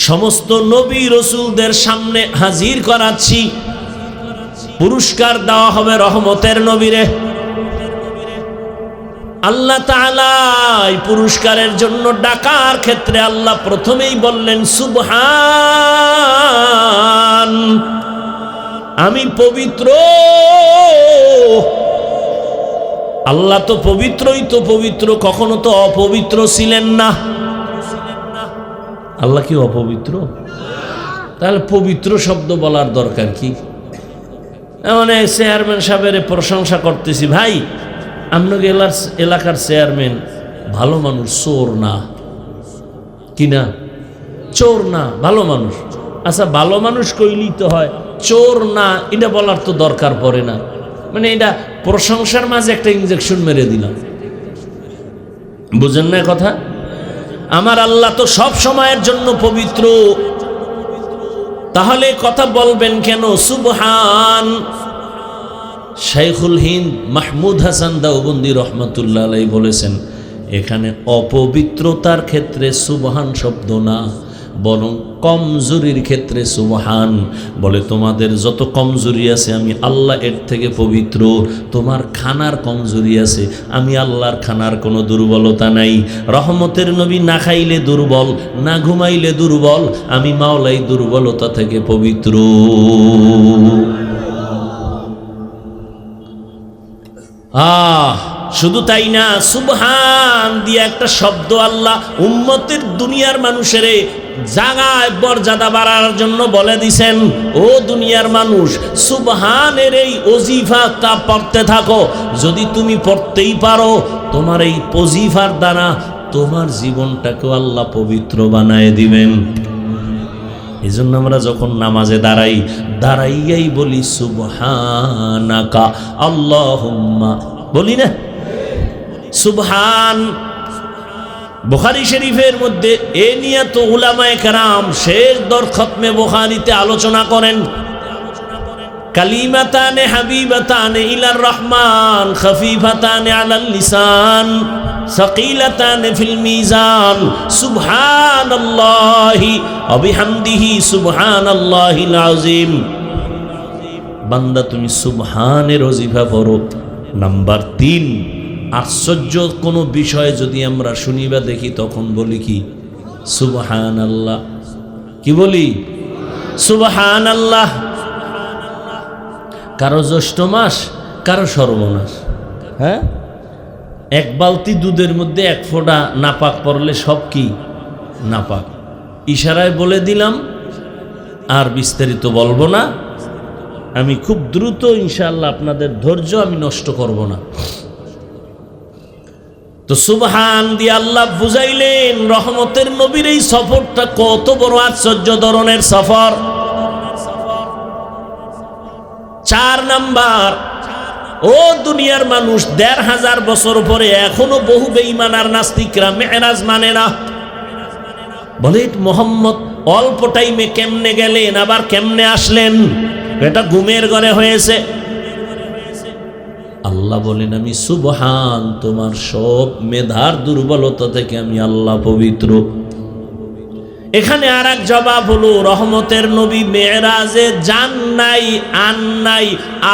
সমস্ত নবী রসুলদের সামনে হাজির করাচ্ছি, পুরস্কার দেওয়া হবে রহমতের নবীরে। আল্লাহ তাআলা এই পুরস্কারের জন্য ডাকার ক্ষেত্রে আল্লাহ প্রথমেই বললেন সুবহান, আমি পবিত্র। আল্লাহ তো পবিত্রই তো পবিত্র, কখনো তো অপবিত্র ছিলেন না। আল্লাহ কি অপবিত্র? তাহলে পবিত্র শব্দ বলার দরকার কি? মানে চেয়ারম্যান সাহেবের প্রশংসা করতেছি, ভাই আপনাকে এলাকার চেয়ারম্যান ভালো মানুষ, চোর না, কি না? চোর না, ভালো মানুষ। আচ্ছা ভালো মানুষ কইলেই তো হয়, চোর না এটা বলার তো দরকার পড়ে না। মানে এটা প্রশংসার মাঝে একটা ইনজেকশন মেরে দিলাম, বুঝেন না কথা? আমার আল্লাহ তো সব সময়ের জন্য পবিত্র, তাহলে কথা বলবেন কেন সুবহান? শাইখুল হিন্দ মাহমুদ হাসান দেওবন্দি রহমতুল্লাহ আলাইহি বলেছেন, এখানে অপবিত্রতার ক্ষেত্রে সুবহান শব্দ না, বরং কমজোরির ক্ষেত্রে সুবহান। বলে তোমাদের যত কমজোরি আছে আমি আল্লাহ এর থেকে পবিত্র। তোমার খানার কমজোরি আছে, আমি আল্লাহর খানার কোনো দুর্বলতা নাই। রহমতের নবী না খাইলে দুর্বল, না ঘুমাইলে দুর্বল, আমি মাওলাই দুর্বলতা থেকে পবিত্র। শুধু তাই না, সুবহান দিয়ে একটা শব্দ আল্লাহ উম্মতের দুনিয়ার মানুষের জাগায় মর্যাদা বাড়ার জন্য বলে দিছেন, ও দুনিয়ার মানুষ সুবহানের এই ওজিফাটা পড়তে থাকো। যদি তুমি পড়তেই পারো, তোমার এই ওজিফার দ্বারা তোমার জীবনটাকে আল্লাহ পবিত্র বানায় দিবেন। এই জন্য আমরা যখন নামাজে দাঁড়াইয়াই বলি সুবহানাকা আল্লাহুম্মা, বলি না সুবহান। বুখারী শরীফের মধ্যে এ নিয়ে তো উলামায়ে কেরাম শেষ দর খতমে বুখারীতে আলোচনা করেন, কালিমাতানে হাবিবাতানে ইলার রহমান খফিফাতানে আলাল লিসান সাকিলাতানে ফিল মিজান সুবহানাল্লাহি ওয়া বিহামদিহি সুবহানাল্লাহিল আযীম। বান্দা তুমি সুবহানের ওজিফা পড়ো। নাম্বার 3, আশ্চর্য কোনো বিষয় যদি আমরা শুনি বা দেখি তখন বলি কি সুবহানাল্লাহ। কি বলি? সুবহানাল্লাহ। কারো জ্যৈষ্ঠ মাস, কারো সর্বনাশ। হ্যাঁ, এক বালতি দুধের মধ্যে এক ফোঁটা নাপাক পড়লে সব কি নাপাক। ইশারায় বলে দিলাম, আর বিস্তারিত বলবো না। আমি খুব দ্রুত ইনশাআল্লাহ, আপনাদের ধৈর্য আমি নষ্ট করব না। তো সুবহান দিয়ে আল্লাহ বুঝাইলেন রহমতের নবীর এই সফরটা কত বড় আশ্চর্য ধরনের সফর। 4 নাম্বার, ও দুনিয়ার মানুষ, ১৫০০ বছর পরে এখনো বহু বেঈমান আর নাস্তিকরা মেরাজ মানে না। বলে মোহাম্মদ অল্প টাইমে কেমনে গেলেন, আবার কেমনে আসলেন? এটা ঘুমের ঘরে হয়েছে। আল্লাহ বলেন, আমি সুবহান, তোমার সব মেধার দুর্বলতা থেকে আমি আল্লাহ পবিত্র। এখানে আর এক জবাব হলো, রহমতের নবী মেরাজে যান নাই, আন নাই,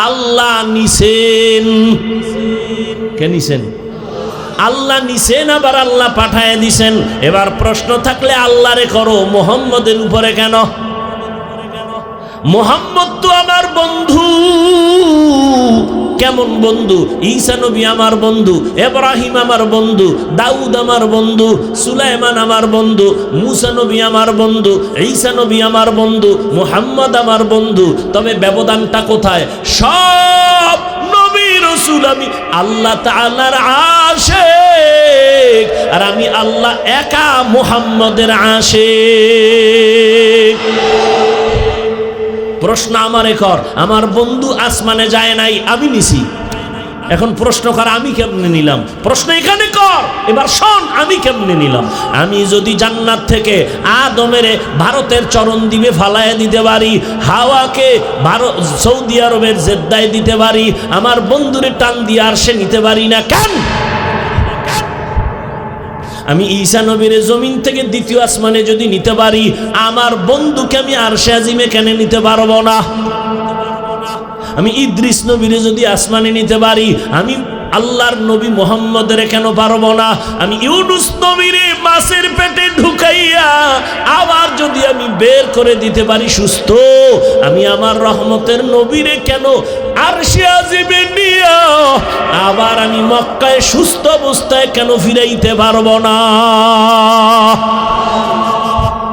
আল্লাহ নিছেন। কে নিছেন? আল্লাহ নিছেন, আবার আল্লাহ পাঠায় দিছেন। এবার প্রশ্ন থাকলে আল্লাহরে করো, মুহাম্মদের উপরে কেন? মুহাম্মদ তো আমার বন্ধু। কেমন বন্ধু? ঈসা নবী আমার বন্ধু, ইব্রাহিম আমার বন্ধু, দাউদ আমার বন্ধু, সুলাইমান আমার বন্ধু, মুসা নবী আমার বন্ধু, ঈসা নবী আমার বন্ধু, মুহাম্মদ আমার বন্ধু। তবে ব্যবধানটা কোথায়? সব নবী রাসূল আমি আল্লাহ তাআলার আশিক, আর আমি আল্লাহ একা মুহাম্মদের আশিক। প্রশ্ন আমারে কর, আমার বন্ধু আসমানে যায় নাই, আমি নিছি। এখন প্রশ্ন কর, আমি কেমনে নিলাম? প্রশ্ন এখানে কর, এবার শোন, আমি কেমনে নিলাম? আমি যদি জান্নাত থেকে আদমের ভারতের চরণ দ্বীপে ফালায় দিতে পারি, হাওয়াকে সৌদি আরবের জেদ্দায় দিতে পারি, আমার বন্ধুরে টান দিয়ে আর সে নিতে পারি না কেন? আমি ঈসা নবীর জমিন থেকে দ্বিতীয় আসমানে যদি নিতে পারি, আমার বন্ধুকে আমি আরশে আজিমে কেন নিতে পারবো না? আমি ইদ্রিস নবীর যদি আসমানে নিতে পারি, আমি আল্লাহর নবী মুহাম্মদের কেন পারবো না? আমি ইউনুস নবীরে মাছের পেটে ঢুকাইয়া আবার যদি আমি বের করে দিতে পারি সুস্থ, আমি আমার রহমতের নবীরে কেন আরশে আজিমে নিয়া আবার আমি মক্কায় সুস্থ অবস্থায় কেন ফিরাইতে পারবো না?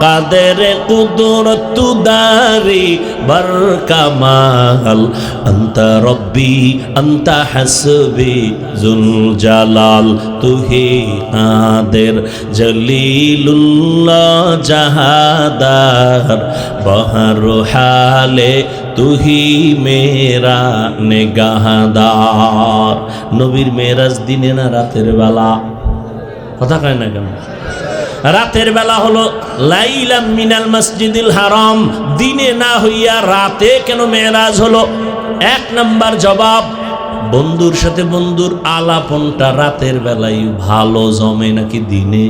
কাদের কুদরত দারি বরকামাল, আনতা রব্বি আনতা হাসবি জুল জালাল, তুহি কাদের জলিলুল্লাহ জাহাদার, বহর হালে তুহি মেরা নেগাহদার। নবীর মেরাজ দিনে না রাতের বেলা? কথা কয় না কেন? রাতের বেলা হলো লাইলাম মিনাল মসজিদিল হারাম, দিনে না হইয়া রাতে কেন মেরাজ হলো? 1 নাম্বার জবাব, বন্ধুর সাথে বন্ধুর আলাপনটা রাতের বেলায় ভালো জমে নাকি দিনে?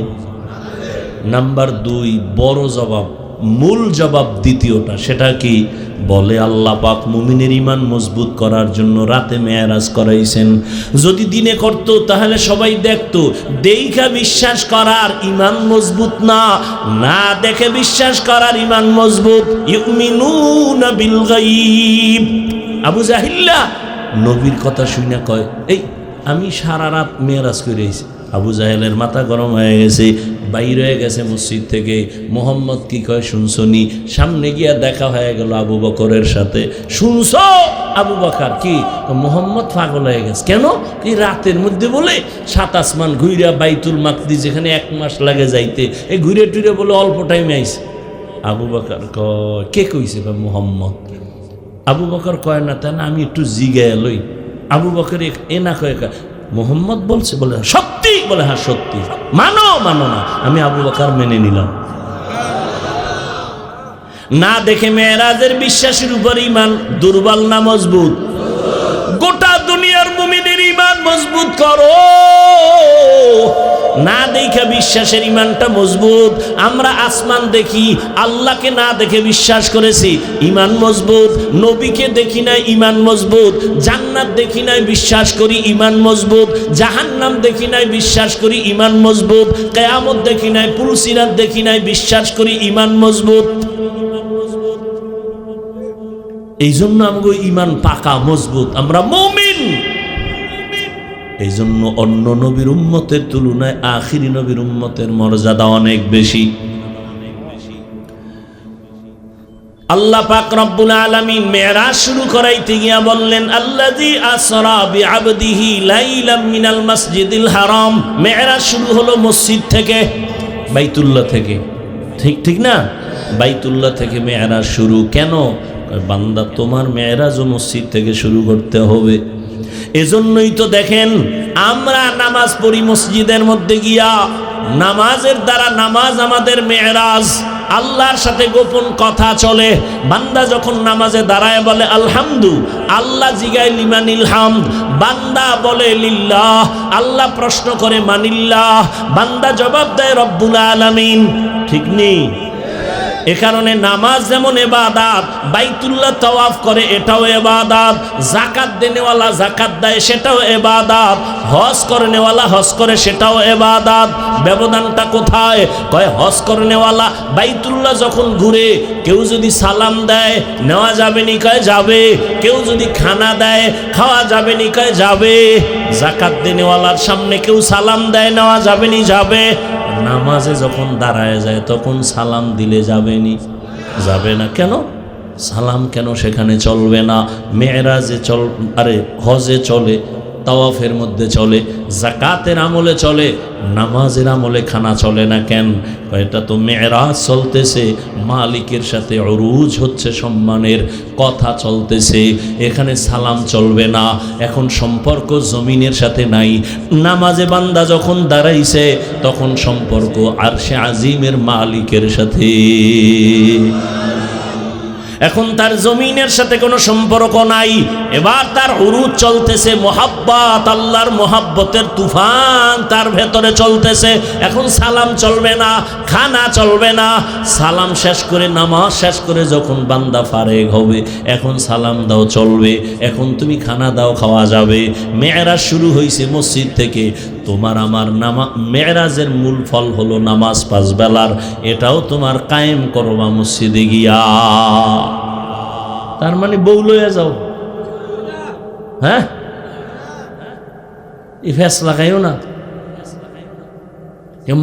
নাম্বার 2, বড় জবাব, মূল জবাব দ্বিতীয়টা, সেটা কি? বলে আল্লাহ পাক মুমিনের ঈমান মজবুত করার জন্য রাতে মেরাজ করাইছেন। যদি দিনে করতো তাহলে সবাই দেখতো। দেখা বিশ্বাস করার ঈমান মজবুত না, না দেখে বিশ্বাস করার ঈমান মজবুত। ইউমিনুনা বিল গায়ব। আবু জাহিল্লা নবীর কথা শুনে কয়, এই আমি সারা রাত মেরাজ করে আইছি। আবু জাহেলের মাথা গরম হয়ে গেছে, বাইরে হয়ে গেছে মসজিদ থেকে। মোহাম্মদ কি কয় শুনছনি? সামনে গিয়া দেখা হয়ে গেল আবু বকরের সাথে। শুনছ আবু বকর? কি মোহাম্মদ পাগল হয়ে গেছে। কেন? এই রাতের মধ্যে বলে 7 আসমান ঘুইরা বাইতুল মাকদিস, যেখানে 1 মাস লাগে যাইতে, এই ঘুরে টুরে বলে অল্প টাইমে আইছে। আবু বকর কয়, কে কইছে? মোহাম্মদ। আবু বকর কয় না, তা না আমি একটু জিগায় লই। আবু বকর এ না কয়, মোহাম্মদ বলছে। বলে সত্যি? বলে হ্যাঁ সত্যি। মানো মানো না? আমি আবু বকর মেনে নিলাম। না দেখে মেরাজের বিশ্বাসের উপর ঈমান দুর্বল না মজবুত? গোটা দুনিয়ার মুমিনের ঈমান মজবুত করো। না দেখে বিশ্বাসের ঈমানটা মজবুত। আমরা আসমান দেখি, আল্লাহকে না দেখে বিশ্বাস করেছি, ঈমান মজবুত। নবীকে দেখি নাই, ঈমান মজবুত। জান্নাত দেখি নাই, বিশ্বাস করি, ঈমান মজবুত। জাহান্নাম দেখি নাই, বিশ্বাস করি, ঈমান মজবুত। কিয়ামত দেখি নাই, পুলসিরাত দেখি নাই, বিশ্বাস করি, ঈমান মজবুত। এই জন্য আমাদের ঈমান পাকা মজবুত, আমরা মুমিন। এই জন্য অন্য নবীর উম্মতের তুলনায় আখিরি নবীর উম্মতের মর্যাদা অনেক বেশি। আল্লাহ পাক রব্বুল আলামিন মেরাজ শুরু করাইতে গিয়া বললেন, আল্লাযী আসরা বিআবদিহি লাইলাম মিনাল মাসজিদিল হারাম। মেরাজ শুরু হলো মসজিদ থেকে, বাইতুল্লাহ থেকে। ঠিক না? বাইতুল্লাহ থেকে মেরাজ শুরু। কেন? বান্দা তোমার মেরাজও মসজিদ থেকে শুরু করতে হবে। এজন্যই তো দেখেন আমরা নামাজ পড়ি মসজিদের মধ্যে গিয়া, নামাজের দ্বারা নামাজ আমাদের মেরাজ। আল্লাহর সাথে গোপন কথা চলে। বান্দা যখন নামাজে দাঁড়ায় বলে আলহামদু, আল্লাহ জিগায় লিমানিল হামদ, বান্দা বলে লিল্লাহ। আল্লাহ প্রশ্ন করে মানিল্লাহ, বান্দা জবাব দেয় রব্বুল আলামিন। ঠিক নেই? এ কারণে নামাজ যেমন ইবাদত, বাইতুল্লাহ তাওয়াফ করে এটাও ইবাদত, যাকাত দেনেওয়ালা যাকাত দেয় সেটাও ইবাদত, হজ করেনেওয়ালা হজ করে সেটাও ইবাদত। ব্যবধানটা কোথায়? কয় হজ করেনেওয়ালা বাইতুল্লাহ যখন ঘুরে কেউ যদি সালাম দেয় নেওয়া যাবে নি? কয় যাবে। কেউ যদি খানা দেয় খাওয়া যাবে নি? কয় যাবে। যাকাত দেনেওয়ালার সামনে কেউ সালাম দেয় নেওয়া যাবে নি? যাবে। নামাজে যখন দাঁড়ায় যায় তখন সালাম দিলে যাবে নি? যাবে না। কেন? সালাম কেন সেখানে চলবে না? মেরাজে হজে চলে, তাওয়াফের মধ্যে চলে, যাকাতের আমলে চলে, নামাজের আমলে খানা চলে না কেন? এটা তো মেরাজ চলতেছে, মালিকের সাথে উরুজ হচ্ছে, সম্মানের কথা চলতেছে, এখানে সালাম চলবে না। এখন সম্পর্ক জমিনের সাথে নাই। নামাজে বান্দা যখন দাঁড়াইছে তখন সম্পর্ক আরশে আজিমের মালিকের সাথে। এখন তার জমিনের সাথে কোনো সম্পর্ক নাই। এবার তার উরুজ চলতেছে, মোহাব্বত, আল্লাহর মোহাব্বতের তুফান তার ভেতরে চলতেছে। এখন সালাম চলবে না, খানা চলবে না। সালাম শেষ করে, নামাজ শেষ করে যখন বান্দা ফারেগ হবে এখন সালাম দাও চলবে, এখন তুমি খানা দাও খাওয়া যাবে। মেরাজ শুরু হয়েছে মসজিদ থেকে। তোমার আমার মেরাজের মূল ফল হলো নামাজ 5 বেলার। এটাও তোমার কায়েম করবা মসজিদে গিয়া। তার মানে বউ লইয়া যাও। হ্যাঁ, এই ফেসলা খাইও না।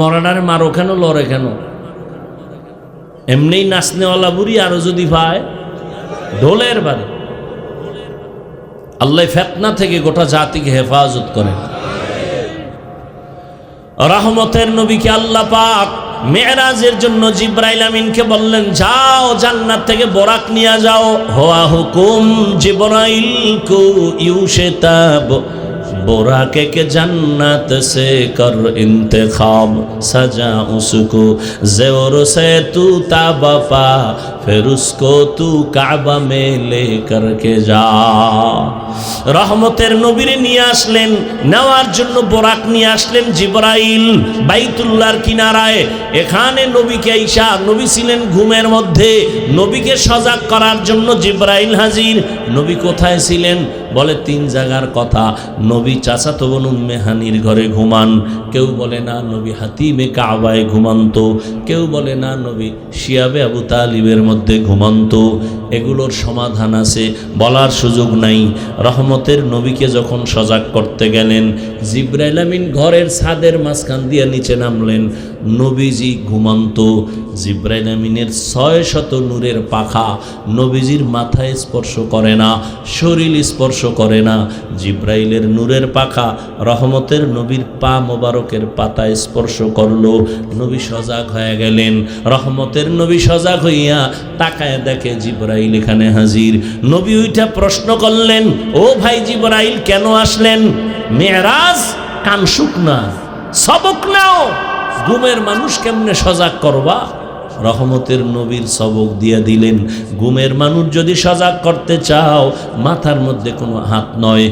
মরাডারে মারো কেন, লড়ে কেন? এমনি নাচনেওয়ালা বুড়ি আরো যদি পায় ঢোলের বাড়ি। আল্লাহ ফিতনা থেকে গোটা জাতিকে হেফাজত করেন। রহমতের নবীকে আল্লাহ পাক মেরাজের জন্য জিব্রাইল আমিনকে বললেন, যাও জান্নাত থেকে বোরাক নিয়ে যাও। হুয়া হুকুম জিব্রাইল কো ইউশতাব, बोराके के जन्नत से कर इंतखाब, सजा उसको ज़ोर से तू ताबा पा, फिर उसको तू काबा में ले करके जा। রহমতের নবীরে নিয়ে আসলেন, নেওয়ার জন্য বোরাক নিয়ে আসলেন জিবরাইল বাইতুল্লাহর কিনারায়। এখানে নবীকে ঈশা, নবী ছিলেন ঘুমের মধ্যে, নবীকে সজাগ করার জন্য জিবরাইল হাজির। নবী কোথায় ছিলেন? বলে 3 জায়গার কথা। নবী চাচাতো বোন উম্মে হানির ঘরে ঘুমান, কেউ বলে না নবী হাতিমে কাবায় ঘুমান্ত, কেউ বলে না নবী শিয়াবে আবু তালিবের মধ্যে ঘুমান্ত। এগুলোর সমাধান আছে, বলার সুযোগ নাই। রহমতের নবীকে যখন সজাগ করতে গেলেন, জিবরাইল আমিন ঘরের ছাদের মাঝখান দিয়ে নিচে নামলেন। নবীজি ঘুমান্ত। জিবরাইল আমিনের 600 নূরের পাখা নবীজির মাথায় স্পর্শ করে না, শরীর স্পর্শ করে না। জিবরাইলের নূরের পাখা রহমতের নবীর পা মোবারকের পাতায় স্পর্শ করলো। নবী সজাগ হয়ে গেলেন। রহমতের নবী সজাগ হইয়া তাকায় দেখে জিবরাইল এখানে হাজির। নবী ওইটা প্রশ্ন করলেন, ও ভাই জিবরাইল কেন আসলেন? মেরাজ কানসুক না, সবক নাও। ঘুমের মানুষ কেমনে সজাগ করবা? রহমতের নবীর সবক দিয়া দিলেন। ঘুমের মানুষ যদি সজাগ করতে চাও, মাথার মধ্যে কোনো হাত নয়,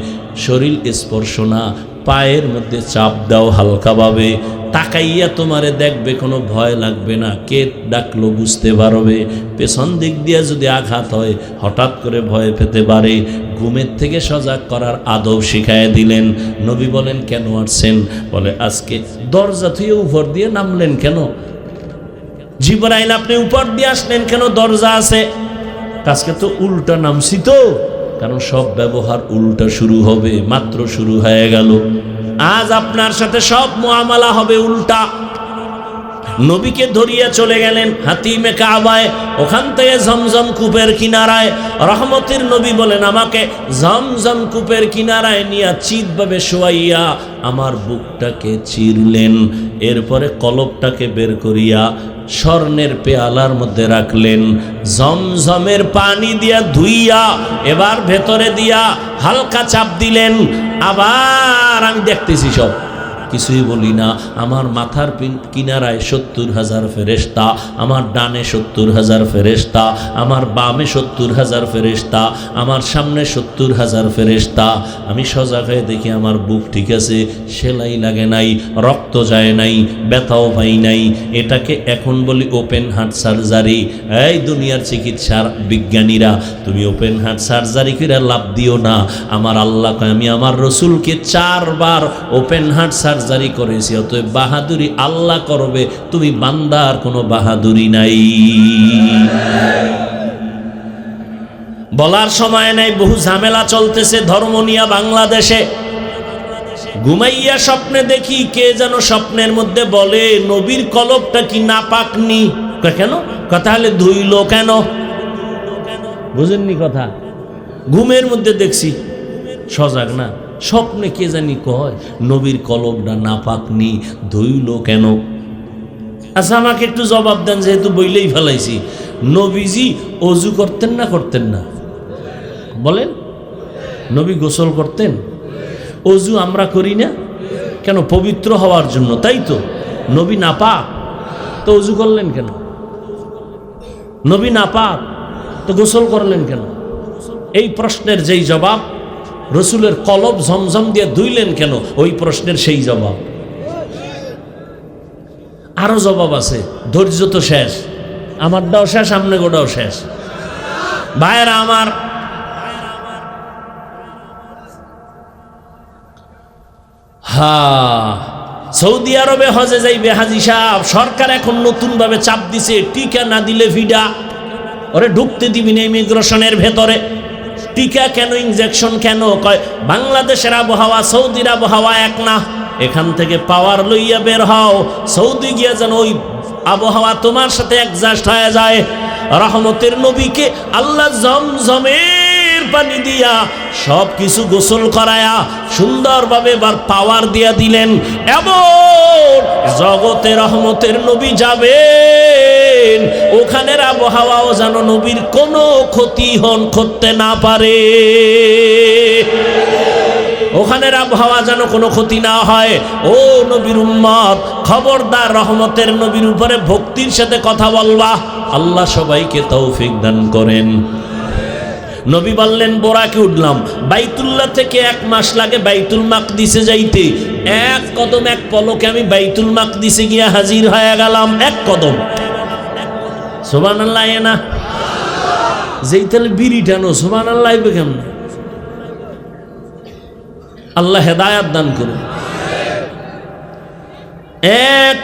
শরীর স্পর্শ না, পায়ের মধ্যে চাপ দাও হালকাভাবে। তাকাইয়া তোমারে দেখবে, কোনো ভয় লাগবে না, কে ডাকলো বুঝতে পারবে। পেছন দিক দিয়ে যদি আঘাত হয় হঠাৎ করে ভয় পেতে পারে। ঘুমের থেকে সজাগ করার আদব শিখায় দিলেন। নবী বলেন, কেন আসছেন? বলে, আজকে দরজা থেকে উপর দিয়ে নামলেন কেন? জিবরাইল আপনি উপর দিয়ে আসলেন কেন? দরজা আছে। আজকে তো উল্টা নামছি তো, কারণ সব ব্যবহার উল্টা শুরু হবে, মাত্র শুরু হয়ে গেল। আজ আপনার সাথে সব মুআমালা হবে উল্টা। নবীকে ধরিয়া চলে গেলেন হাতিমে কাবায়, ওখান থেকে জমজম কূপের কিনারায়। রহমতের নবী বলেন, আমাকে জমজম কূপের কিনারায় নিয়ে চিৎভাবে শোয়াইয়া আমার বুকটাকে চিরলেন। এরপরে কলবটাকে বের করিয়া স্বর্ণের পেয়ালার মধ্যে রাখলেন, জমজমের পানি দিয়া ধুইয়া এবার ভেতরে দিয়া হালকা চাপ দিলেন। আবার আমি দেখতেছি, সব কিছুই বলি না। আমার মাথার কিনারায় 70,000 ফেরেশতা, আমার ডানে 70,000 ফেরেশতা, আমার বামে 70,000 ফেরেশতা, আমার সামনে 70,000 ফেরেশতা। আমি সজাগ হয়ে দেখি আমার বুক ঠিক আছে, সেলাই লাগে নাই, রক্ত যায় নাই, ব্যথাও পাই নাই। এটাকে এখন বলি ওপেন হার্ট সার্জারি। এই দুনিয়ার চিকিৎসার বিজ্ঞানীরা, তুমি ওপেন হার্ট সার্জারি করে লাভ দিও না। আমার আল্লাহ কয়, আমি আমার রসুলকে 4 বার ওপেন হার্ট সার্জারি করেছি, অতএব বাহাদুরি আল্লাহ করবে, তুমি বান্দার কোনো বাহাদুরি নাই। বলার সময় নাই, বহু ঝামেলা চলতেছে ধর্ম নিয়ে বাংলাদেশে। ঘুমাইয়া স্বপ্নে দেখি কে যেন স্বপ্নের মধ্যে বলে, নবীর কলবটা কি নাপাকনি? কেন? কথা হলে ধুইল কেন? বুঝেননি কথা? ঘুমের মধ্যে দেখছি, সজাগ না, স্বপ্নে কে জানি কয় নবীর কলবটা নাপাকনি, ধুইল কেন? আচ্ছা আমাকে একটু জবাব দেন, যেহেতু বইলেই ফেলাইছি। নবীজি অজু করতেন না করতেন না? বলেন। নবী গোসল করতেন? অজু আমরা করি না কেন? পবিত্র হওয়ার জন্য, তাই তো? নবী নাপাক, তো অজু করলেন কেন? নবী নাপাক, তো গোসল করলেন কেন? এই প্রশ্নের যেই জবাব, রসুলের কলব ঝমঝম দিয়ে ধুইলেন কেন, ওই প্রশ্নের সেই জবাব। আরো জবাব আছে, ধৈর্য তো শেষ। আমারটাও শেষ, আমনে গোটাও শেষ। ভাইয়েরা আমার, সৌদি আরবে হজে যাইবে হাজি সাহেব, সরকার এখন নতুন ভাবে চাপ দিছে, টিকা না দিলে ভিডা, ওরে ঢুকতে দিবি না ইমিগ্রেশনের ভেতরে। টিকা কেন, ইনজেকশন কেন? কয় বাংলাদেশের আবহাওয়া সৌদির আবহাওয়া এক না, এখান থেকে পাওয়ার লইয়া বের হও, সৌদি গিয়া যেন ওই আবহাওয়া তোমার সাথে অ্যাডজাস্ট হয়ে যায়। রহমতের নবীকে আল্লাহ জমজমের পানি দিয়া সব কিছু গোসল করায়া সুন্দরভাবে এবার পাওয়ার দিয়া দিলেন। এবং জগতে রহমতের নবী যাবেন, ওখানের আবহাওয়াও যেন নবীর কোনো ক্ষতি করতে না পারে, ওখানের আবহাওয়া যেন কোনো ক্ষতি না হয়। ও নবীর উম্মত, খবরদার রহমতের নবীর উপরে ভক্তির সাথে কথা বলবা। আল্লাহ সবাইকে তৌফিক দান করেন। নবী বললেন, বোরাকে উঠলাম, বাইতুল্লাহ থেকে 1 মাস লাগে বাইতুল মাকদিসে যাইতে। 1 কদম 1 পলকে আমি বাইতুল মাকদিসে গিয়া হাজির হয়ে গেলাম। 1 কদম। সুবহানাল্লাহ। না যেই তাহলে বিড়ি টানো, সুবহানাল্লাহ কেমন? আল্লাহ হেদায়াত দান করুন। এক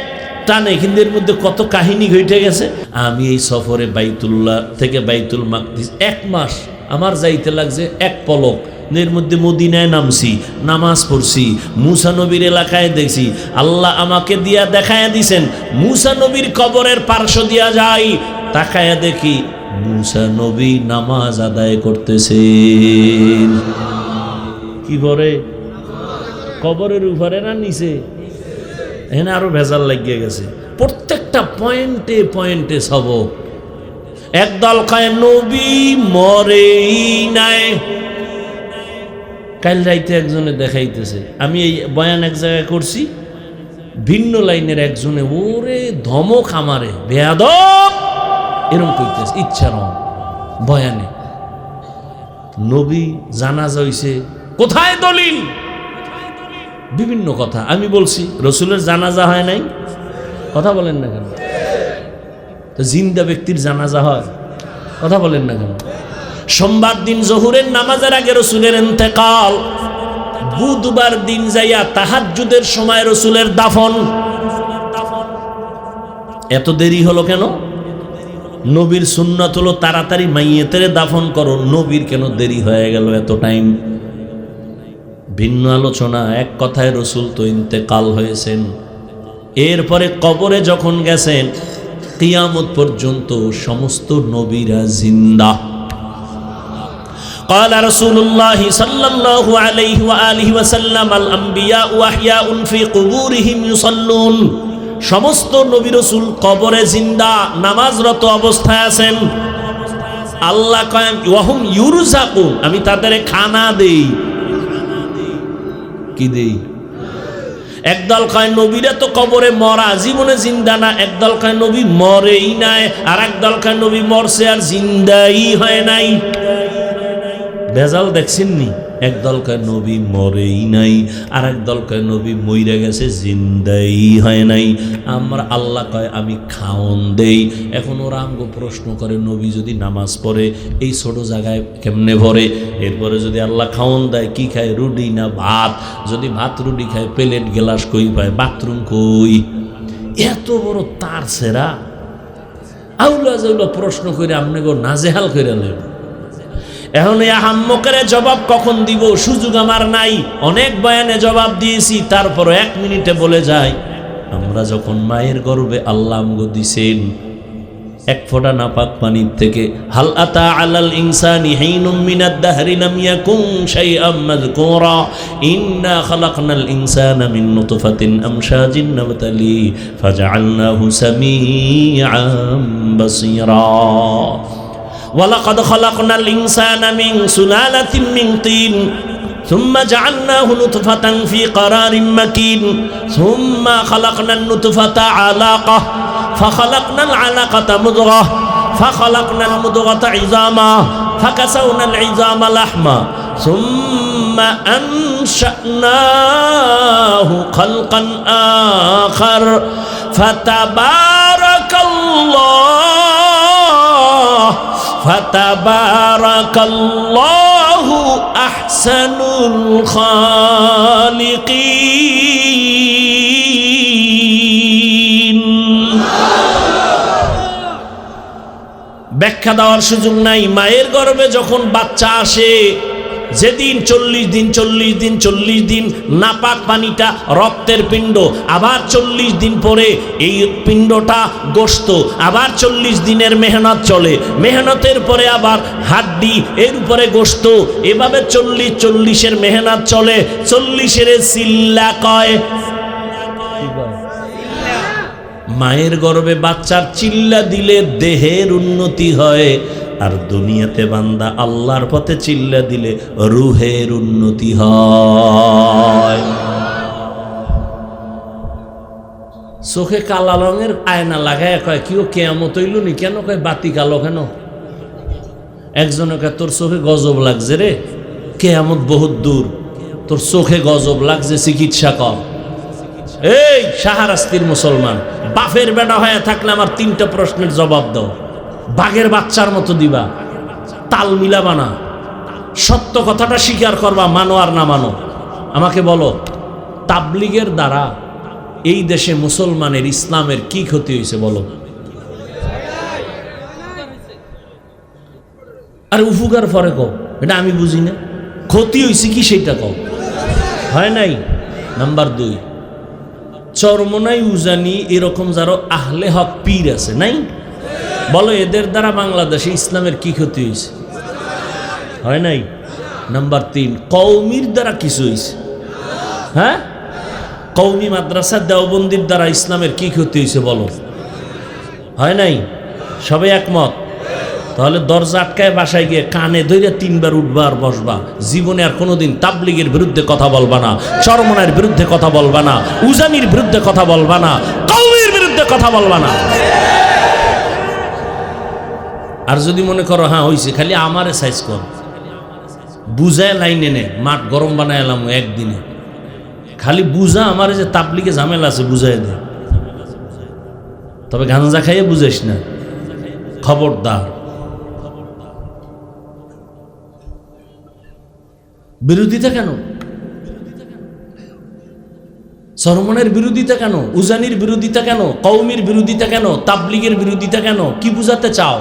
টানে কিন্তু এর মধ্যে কত কাহিনী ঘটে গেছে। আমি এই সফরে বাইতুল্লাহ থেকে বাইতুল মাকদিস 1 মাস আমার যাইতে লাগছে 1 পলক। এর মধ্যে মদিনায় নামছি, নামাজ পড়ছি, মুসা নবীর এলাকায় দেখছি। আল্লাহ আমাকে দিয়া দেখায়া দিছেন, মুসা নবীর কবরের পার্শ্ব দিয়া যাই, তাকায়া দেখি মুসা নবী নামাজ আদায় করতেছেন। কি করে? কবরের উপরে না নিচে? এখানে আরো ভেজাল লাগিয়ে গেছে। প্রত্যেকটা পয়েন্টে পয়েন্টে সবক। একদল কয় নবী মরেই নাই। কাল রাইতে একজনে দেখাইতেছে, আমি এই বয়ান এক জায়গায় করছি, ভিন্ন লাইনের একজনে ওরে ধমক আমারে বেয়াদব এরকম কইতেছে ইচ্ছারম বয়ানে। নবী জানাজা হইছে, কোথায় দলিল? বিভিন্ন কথা আমি বলছি, রসুলের জানাজা হয় নাই, কথা বলেন না কেন? তো জিন্দা ব্যক্তির জানাজা হয়, কথা বলেন না কেন? সোমবার দিন জোহরের নামাজের আগে রসুলের ইন্তেকাল, বুধবার দিন যাইয়া তাহাজ্জুদের সময় রসুলের দাফন। এত দেরি হলো কেন? নবীর সুন্নাত হলো তাড়াতাড়ি মাইয়েতের দাফন করো, নবীর কেন দেরি হয়ে গেল এত টাইম? ভিন্ন আলোচনা। এক কথায় রসুল তো ইন্তেকাল হয়েছেন, এরপরে কবরে যখন গেছেন কিয়ামত পর্যন্ত সমস্ত নবীরা জিন্দা। قال رسول الله صلى الله عليه وآله وسلم الأنبياء أحياء في قبورهم يصلون। সমস্ত নবী রাসূল কবরে জিন্দা, নামাজরত অবস্থায় আছেন। আল্লাহ কয় ওয়াহুম ইউরজাকুন, আমি তাদের খানা দেই। কি দেই? একদল কয় নবীরা তো কবরে মরা, জীবনে জিন্দা না। একদল কয় নবী মরেই নাই, আর একদল কয় নবী মরছে আর জিন্দাই হয় নাই। বেজাল দেখছেন নি? একদল কয় নবী মরেই নাই, আর একদল কয় নবী মইরা গেছে, জিন্দাই হয় নাই। আমরা আল্লাহ কয় আমি খাওন দেই। এখন ওরা আমগো প্রশ্ন করে নবী যদি নামাজ পড়ে এই ছোট জায়গায় কেমনে ভরে? এরপরে যদি আল্লাহ খাওন দেয় কি খায়, রুটি না ভাত? যদি ভাত রুটি খায় প্লেট গ্লাস কই পায়, বাথরুম কই? এত বড় তার সেরা আউলা জাউলা প্রশ্ন করে আপনি গো নাজেহাল করে নেব। এখন এই আহাম্মকের জবাব কখন দিব সুযোগ আমার নাই। অনেক বয়ানে জবাব দিয়েছি, তারপর 1 মিনিটে বলে যাই। আমরা যখন মায়ের গর্ভে আল্লাহ আমগো দিছেন এক ফোঁটা নাপাক পানির থেকে, হাল আতা আলাল ইনসানি হিনুম মিনাদ দাহরি লাম ইয়াকুন শাইআম মাযকুরা ইন্না খালাকনাল ইনসানা মিন নুতফাতিন আমশাজিন নাবতালি ফাজআলনাহু সামিআম বাসীরা। وَلَقَدْ خَلَقْنَا الْإِنسَانَ مِنْ سُلَالَةٍ مِنْ طِينٍ ثُمَّ جَعَلْنَاهُ نُطْفَةً فِي قَرَارٍ مَكِينٍ ثُمَّ خَلَقْنَا النُّطْفَةَ عَلَقَةً فَخَلَقْنَا الْعَلَقَةَ مُضْغَةً فَخَلَقْنَا الْمُضْغَةَ عِظَامًا فَكَسَوْنَا الْعِظَامَ لَحْمًا ثُمَّ أَنشَأْنَاهُ خَلْقًا آخَرَ فَتَبَارَكَ الله أحسن الخالقين। ব্যাখ্যা দেওয়ার সুযোগ নাই। মায়ের গর্ভে যখন বাচ্চা আসে, যেদিন 40 দিন নাপাক পানিটা রক্তের পিণ্ড, আবার 40 দিন পরে এই পিণ্ডটা গোশত, আবার 40 দিনের মেহনত চলে, মেহনতের পরে আবার হাড্ডি, এর উপরে গোশত, এভাবে 40-40-এর মেহনত চলে। 40-এর সিল্লা কয়। মায়ের গর্ভে বাচ্চার চিল্লা দিলে দেহের উন্নতি হয়, আর দুনিয়াতে বান্দা আল্লাহর পথে চিল্লা দিলে রুহের উন্নতি হয়। চোখে কালা রঙের আয়না লাগায় কয় কিও কেয়ামত হইল নি? কেন কয় বাতি কালো কেন? একজনে কয় তোর চোখে গজব লাগছে রে, কেয়ামত বহুত দূর, তোর চোখে গজব লাগছে, চিকিৎসা কর। এই শাহরাস্তির মুসলমান, বাপের বেটা হয়ে থাকলে আমার 3টা প্রশ্নের জবাব দাও। বাঘের বাচ্চার মতো দিবা, তাল মিলাবা না, সত্য কথাটা স্বীকার করবা, মানো আর না মানো। আমাকে বলো, তাবলিগের দ্বারা এই দেশে মুসলমানের ইসলামের কি ক্ষতি হয়েছে বলো? আর উপকার পরে কও, এটা আমি বুঝি না। ক্ষতি হয়েছে কি সেইটা কও। হয় নাই? নাম্বার 2, চরমনাই উজানি এরকম যারা আহলে হক পীর আছে নাই, বলো এদের দ্বারা বাংলাদেশে ইসলামের কি ক্ষতি হয়েছে? হয় নাই? নাম্বার 3, কওমির দ্বারা কিছু হয়েছে? হ্যাঁ, কওমি মাদ্রাসা দেওবন্দির দ্বারা ইসলামের কি ক্ষতি হয়েছে বলো? হয় নাই? সবাই একমত? তাহলে দরজা আটকায় বাসায় গিয়ে কানে ধরে 3 বার উঠবা আর বসবা। জীবনে আর কোনোদিন তাবলিগের বিরুদ্ধে কথা বলবা না, চরমনার বিরুদ্ধে কথা বলবা না, উজানির বিরুদ্ধে কথা বলবা না, কওমির বিরুদ্ধে কথা বলবা না। আর যদি মনে করো হ্যাঁ হইছে, খালি আমারে সাইজ কর, বুঝায় লাইনে নে, মাঠ গরম বানায় এলাম একদিনে, খালি বুঝা আমারে যে তাবলিগে ঝামেলা আছে বুঝাই দে। তবে গাঞ্জা খাইয়ে বুঝাইস না, খবরদার। বিরোধিতা কেন? চরমনের বিরোধিতা কেন? উজানির বিরোধিতা কেন? কওমির বিরোধিতা কেন? তাবলিগের বিরোধিতা কেন? কি বুঝাতে চাও?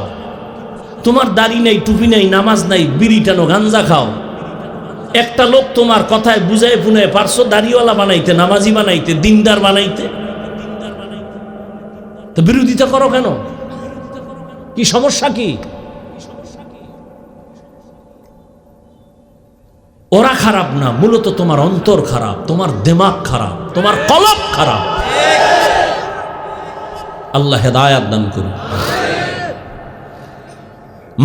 তোমার দাড়ি নেই, টুপি নেই, নামাজ নাই, বিড়ি টানো, গাঞ্জা খাও, একটা লোক তোমার কথায় বুঝায় বুঝায় পারছো দাড়িওয়ালা বানাইতে, নামাজি বানাইতে, দিনদার বানাইতে, তো বিরোধিতা করো কেন? কি সমস্যা কি? ওরা খারাপ না, মূলত তোমার অন্তর খারাপ, তোমার দিমাগ খারাপ, তোমার কলব খারাপ। আল্লাহ হেদায়াত দান করুন।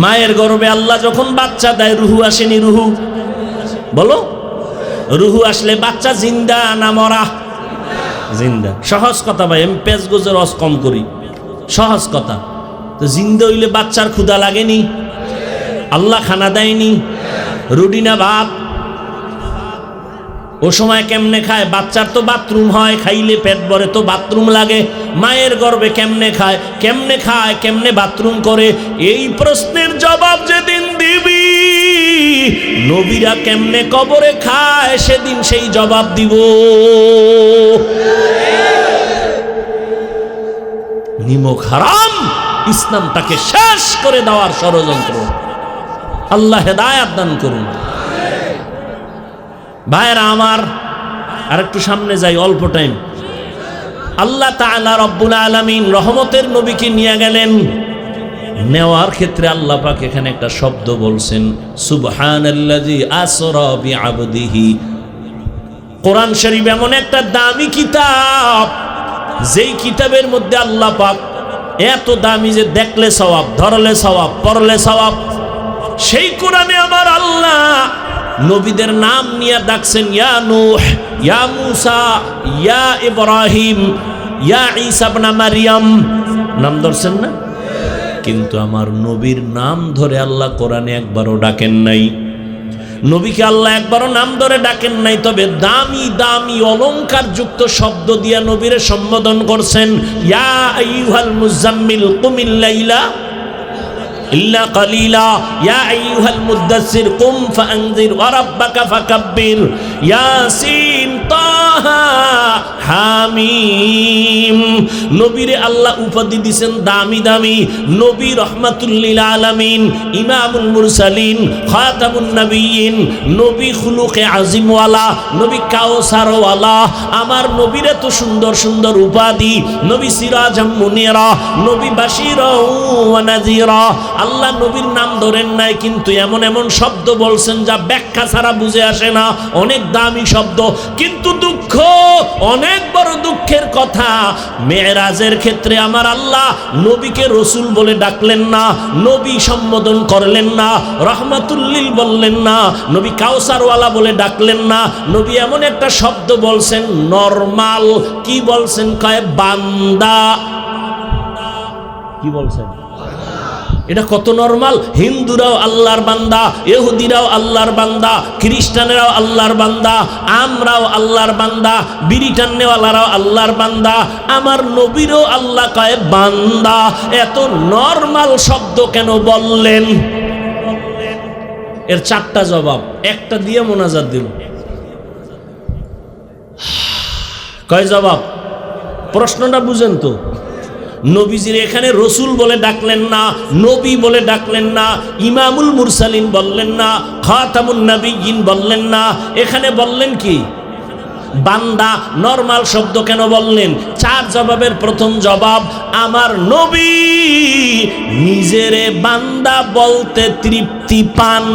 মায়ের গর্ভে আল্লাহ যখন বাচ্চা দেয়, রুহু আসেনি? রুহু বলো, রুহু আসলে বাচ্চা জিন্দা না মরা? জিন্দা। সহজ কথা ভাই, আমি পেঁচ গোজের রস কম করি, সহজ কথা। তো জিন্দা হইলে বাচ্চার ক্ষুধা লাগেনি? আল্লাহ খানা দেয়নি? রুটি না ভাত? ও সময় কেমনে খায়? বাচ্চার তো বাথরুম হয়, খাইলে পেট ভরে তো বাথরুম লাগে। মায়ের গর্ভে কেমনে খায়, কেমনে খায়, কেমনে বাথরুম করে? এই প্রশ্নের জবাব যেদিন দিবি, নবীরা কেমনে কবরে খায় সেদিন সেই জবাব দিব। নিমক হারাম ইসলামটাকে শেষ করে দেওয়ার ষড়যন্ত্র। আল্লাহ হেদায়াত দান করুন। ভাইরা আমার, আর একটু সামনে যাই, অল্প টাইম। আল্লাহ তাআলা রব্বুল আলামিন রহমতের নবীকে নিয়ে গেলেন। নেওয়ার ক্ষেত্রে আল্লাহ পাক এখানে একটা শব্দ বলছেন, সুবহানাল্লাযী আসরা বিআবদিহি। কোরআন শরীফ এমন একটা দামি কিতাব, যেই কিতাবের মধ্যে আল্লাহ পাক এত দামি যে দেখলে সওয়াব, ধরলে সওয়াব, পড়লে সওয়াব। সেই কোরআনে আমার আল্লাহ নবীদের নাম নিয়ে ডাকছেন, ইয়া নূহ, ইয়া মূসা, ইয়া ইব্রাহিম, ইয়া ঈসা ইবনে মারইয়াম, নাম ধরছেন না? কিন্তু আমার নবীর নাম ধরে আল্লাহ কোরআনে একবারও ডাকেন নাই। নবীকে আল্লাহ একবারও নাম ধরে ডাকেন নাই। তবে দামি দামি অলংকার যুক্ত শব্দ দিয়া নবীরে সম্বোধন করছেন। ইয়া আইয়ুহাল মুজাম্মিল কুমিল লাইলা ইল্লা কালিলা, ইয়া আইয়ুহাল মুদ্দাসসির কুম ফাআনজির ওয়া রাব্বাকা ফাকাব্বির, ইয়াসিন, তাহা, হামিম। নবীরে আল্লাহ উপাধি দিয়েছেন দামি দামি। নবী রহমাতুল লিল আলামিন, ইমামুল মুরসালিন, খাতামুন নবিয়্যিন, নবী খুলুকে আজিমওয়ালা, নবী কাউসারওয়ালা। আমার নবীর এত সুন্দর সুন্দর উপাধি, নবী সিরাজাম মুনিরা, নবী বাশীরা ওয়া নাযীরা। আল্লাহ নবীর নাম ধরেন নাই, কিন্তু এমন এমন শব্দ বলছেন যা ব্যাখ্যা ছাড়া বুঝে আসে না। অনেক দামি শব্দ, কিন্তু দুঃখ, অনেক বড় দুঃখের কথা। মেরাজের ক্ষেত্রে আমার আল্লাহ নবীকে রসুল বলে ডাকলেন না, নবী সম্বোধন করলেন না, রহমাতুল্লিল বললেন না, নবী কাউসারওয়ালা বলে ডাকলেন না। নবী এমন একটা শব্দ বলছেন নরমাল। কি বলছেন? কয় বান্দা। কি বলছেন? এটা কত নরমাল। হিন্দুরাও আল্লাহর বান্দা, ইহুদিরাও আল্লাহর বান্দা, খ্রিস্টানেরাও আল্লাহর বান্দা, আমরাও আল্লাহর বান্দা, বিড়ি টান্নেওয়ালারাও আল্লাহর বান্দা। আমার নবীরও আল্লাহ কয় বান্দা। এত নরমাল শব্দ কেন বললেন? এর চারটা জবাব, একটা দিয়ে মোনাজাত দিল। কয় জবাব? প্রশ্নটা বুঝেন তো। নবীজির এখানে রসুল বলে ডাকলেন না, নবী বলে ডাকলেন না, ইমামুল মুরসালিন বললেন না, খাতামুন নবিয়্যিন বললেন না। এখানে বললেন কি? বান্দা। নরমাল শব্দ কেন বললেন? চার জবাবের প্রথম জবাব, আমার নবী নিজেরে বান্দা বলতে তৃপ্তি পান।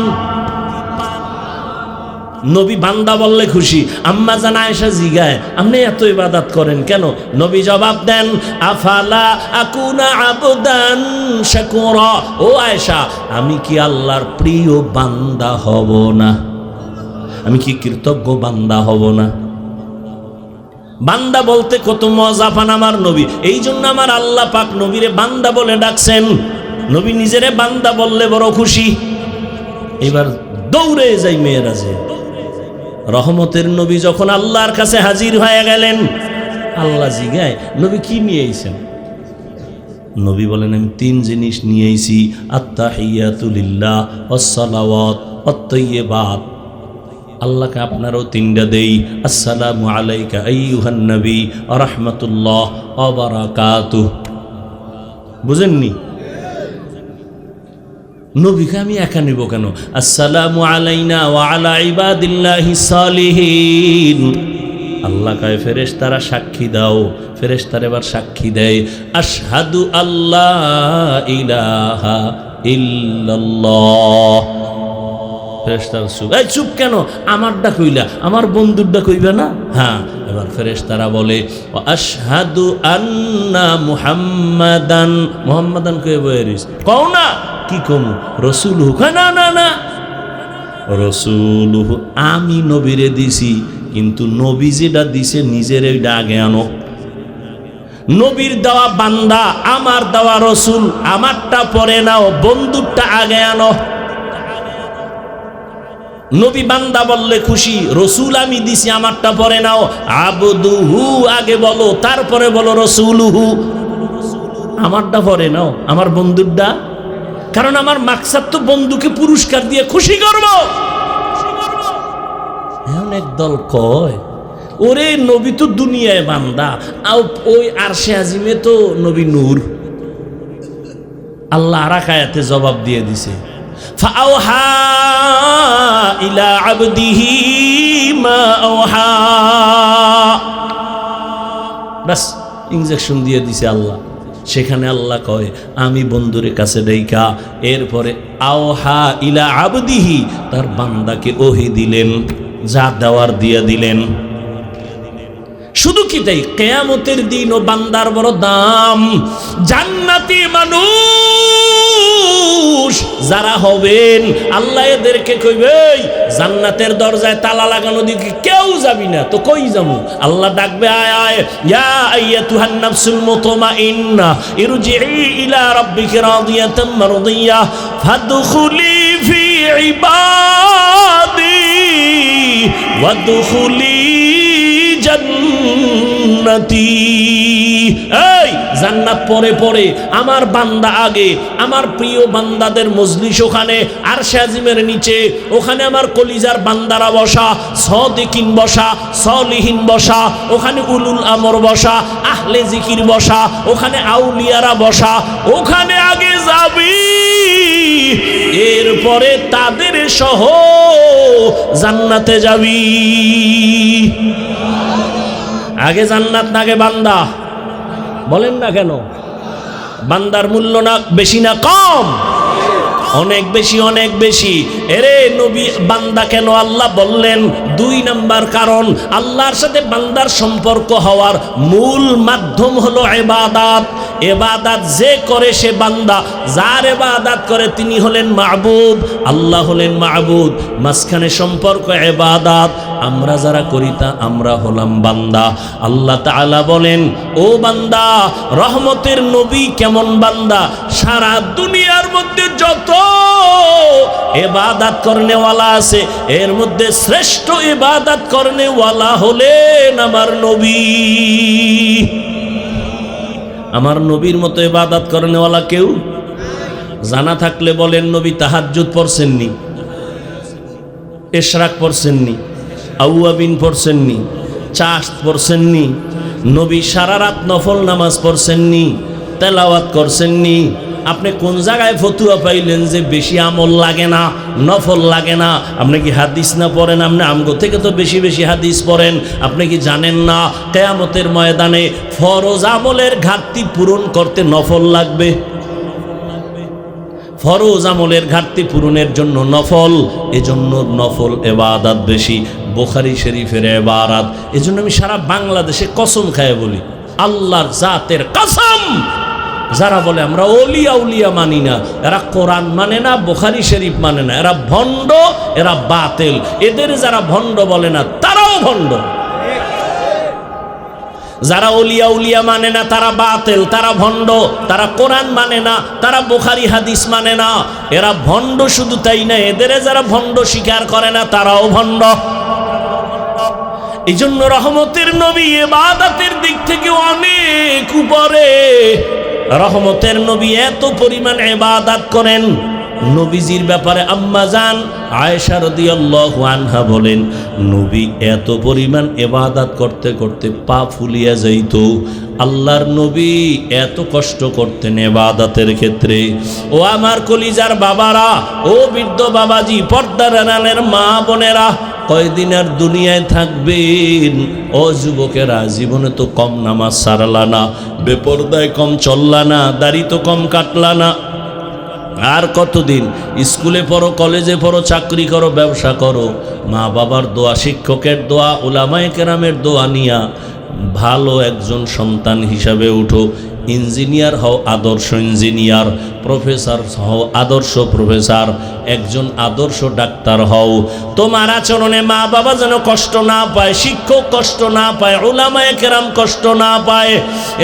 নবী বান্দা বললে খুশি। আম্মা জান আয়েশা জিগায়, আপনি এত ইবাদত করেন কেন? নবী জবাব দেন, আফালা আকুনা আবদান শাকুরা। ও আয়েশা, আমি কি আল্লাহর প্রিয় বান্দা হব না? আমি কি কৃতজ্ঞ বান্দা হব না? বান্দা বলতে কত মজা পান আমার নবী। এই জন্য আমার আল্লাহ পাক নবীরে বান্দা বলে ডাকছেন। নবী নিজেরে বান্দা বললে বড় খুশি। এবার দৌড়ে যাই মেয়েরাজে। রহমতের নবী যখন আল্লাহর কাছে হাজির হয়ে গেলেন, আল্লাহ জিগায়, নবী কি নিয়ে আইছেন? নবী বলেন, আমি তিন জিনিস নিয়ে আইছি, আত্তাহিয়াতু লিল্লাহ ওয়াস সালাওয়াত ওয়াত তাইয়্যিবাত। আল্লাহকে আপনারও তিনটা দেই। আসসালামু আলাইকা আইয়ুহান নবী ওয়া রাহমাতুল্লাহ ওয়া বারাকাতুহু। বুঝেননি? নবীকে আমি একা নিব কেন? আসসালামু আলাইনা ওয়া আলা ইবাদিল্লাহিস সালিহিন। আল্লাহ কয় ফেরেশতারা সাক্ষী দাও। ফেরেশতারা এবার সাক্ষী দেয়, আশহাদু আল্লাহ ইলাহা ইল্লাল্লাহ। ফেরেশতারা চুপ। এই চুপ কেন? আমারটা কইলা, আমার বন্ধুরটা কইবে না? হ্যাঁ। এবার ফেরেশতারা বলে আশহাদু আন্না মুহাম্মাদান। মুহাম্মাদান কয়ে বইরিস কও না। কি কম? রাসূলুহু। না না না, রাসূলুহু আমি নবীরে দিছি, কিন্তু নবী যেটা দিছে নিজের ওইটা আগে আনো। নবীর দেওয়া বান্দা, আমার দেওয়া রসুল, আমারটা পরে নাও, বন্ধুরটা আগে আনো। নবী বান্দা বললে খুশি, রসুল আমি দিছি আমারটা পরে নাও। আবদুহু আগে বলো, তারপরে বলো রসুলুহু। আমারটা পরে নাও, আমার বন্ধুরটা। কারণ আমার মাকসাদ তো বন্ধুকে পুরস্কার দিয়ে খুশি করব। এখন একদল কয় ওরে নবী তো দুনিয়ায় বান্দা, ওই আরশে আজিমে তো নবী নূর। আল্লাহ আর এক আয়াতে জবাব দিয়ে দিছে, ফাআওহা ইলা আবদিহি মা আওহা। বাস ইনজেকশন দিয়ে দিছে আল্লাহ। সেখানে আল্লাহ কয় আমি বন্ধুরের কাছে দেইকা, এরপরে আওহা ইলা আবদিহি তার বান্দাকে ওহি দিলেন, যা দেওয়ার দিয়ে দিলেন। শুধু কি তাই, কিয়ামতের দিন ও বান্দার বড় দাম। জান্নাতি মানুষ যারা হবেন, আল্লাহ এদেরকে কইবে জান্নাতের দরজায় তালা লাগানো দিকে কেউ যাবি না, তো কই যাবো? আল্লাহ ডাকবে, আয় আয় ইয়া আইয়াতুহান নাফসুল মুতমাইন্নাহ ইরজিই ইলা রাব্বিকি রাদিয়াতাম মারদিয়াহ ফাদখুলি ফি ইবাদি ওয়াদখুলি জান্নাতি। এই জান্নাত পরে পরে, আমার বান্দা আগে। আমার প্রিয় বান্দাদের মজলিস ওখানে আরশে আজিমের নিচে, ওখানে আমার কলিজার বান্দারা বসা, সাদিকিন বসা, সলিহিন বসা, ওখানে উলুল আমর বসা, আহলে জিকির বসা, ওখানে আউলিয়ারা বসা। ওখানে আগে যাবি, এরপরে তাদের সহ জান্নাতে যাবি। আগে জান্নাত না আগে বান্দা? বলেন না কেন? বান্দার মূল্য না বেশি না কম? অনেক বেশি, অনেক বেশি। এরে নবী বান্দা কেন আল্লাহ বললেন? 2 নাম্বার কারণ, আল্লাহর সাথে বান্দার সম্পর্ক হওয়ার মূল মাধ্যম হলো ইবাদত। ইবাদত যে করে সে বান্দা, যার ইবাদত করে তিনি হলেন মাবুদ, আল্লাহ হলেন মাবুদ। মাঝখানে সম্পর্ক ইবাদত, আমরা যারা করি তা আমরা হলাম বান্দা। আল্লাহ তাআলা বলেন, ও বান্দা, রহমতের নবী কেমন বান্দা? সারা দুনিয়ার মধ্যে যত ইবাদত করনেওয়ালা আছে, এর মধ্যে শ্রেষ্ঠ ইবাদত করনেওয়ালা হলেন আমার নবী। আমার নবীর মতো ইবাদত করনেওয়ালা কেউ জানা থাকলে বলেন, নবী তাহাজ্জুদ পড়ছেননি? ইশরাক পড়ছেননি? আউয়াবিন পড়ছেননি? চাশ পড়ছেননি? নবী সারা রাত নফল নামাজ পড়ছেননি? তেলাওয়াত করছেননি? আপনি কোন জায়গায় ফতুয়া পাইলেন যে বেশি আমল লাগে না, নফল লাগে না? আপনি কি হাদিস না পড়েন? আপনি আমগো থেকে তো বেশি বেশি হাদিস পড়েন। আপনি কি জানেন না কিয়ামতের ময়দানে ফরজ আমলের ঘাটতি পূরণ করতে নফল লাগবে? ফরজ আমলের ঘাটতি পূরণের জন্য নফল, এজন্য নফল ইবাদত বেশি। বুখারী শরীফের ইবারত। এজন্য আমি সারা বাংলাদেশে কসম খায় বলি, আল্লাহর জাতের কসম, যারা বলে আমরা ওলিয়া উলিয়া মানি না, এরা কোরআন মানে না, বুখারী শরীফ মানে না, এরা ভণ্ড, এরা বাতিল। এদের যারা ভণ্ড বলে না তারাও ভণ্ড। যারা ওলিয়া উলিয়া মানে না তারা বাতিল, তারা ভণ্ড, তারা কোরআন মানে না, তারা বুখারী হাদিস মানে না, এরা ভণ্ড। শুধু তাই না, এদের যারা ভণ্ড স্বীকার করে না তারাও ভণ্ড। এই জন্য রহমতের নবী ইবাদতের দিক থেকে অনেক উপরে। রহমতের নবী এত পরিমাণ ইবাদত করেন, নবীজির ব্যাপারে আম্মা জান আয়েশা রাদিয়াল্লাহু আনহা বলেন, নবী এত পরিমাণ ইবাদত করতে করতে পা ফুলিয়া যাইত। আল্লাহর নবী এত কষ্ট করতেন ইবাদতের ক্ষেত্রে। ও আমার কলিজার বাবারা, ও বৃদ্ধ বাবাজি, পর্দার আড়ালের মা বোনেরা, কয়দিন আর দুনিয়ায় থাকবেন? ও যুবকেরা, জীবনে তো কম নামাজ সারলা না, বেপরদায় কম চললা না, দাড়ি তো কম কাটলা না। আর কতদিন? স্কুলে পড়ো, কলেজে পড়ো, চাকরি করো, ব্যবসা করো, মা বাবার দোয়া, শিক্ষকের দোয়া, উলামায়ে কেরামের দোয়া নিয়া ভালো একজন সন্তান হিসাবে উঠো। ইঞ্জিনিয়ার হও, আদর্শ ইঞ্জিনিয়ার। প্রফেসর হও, আদর্শ প্রফেসর। একজন আদর্শ ডাক্তার হও। তোমার আচরণে মা বাবা যেন কষ্ট না পায়, শিক্ষক কষ্ট না পায়, উলামায়ে কেরাম কষ্ট না পায়।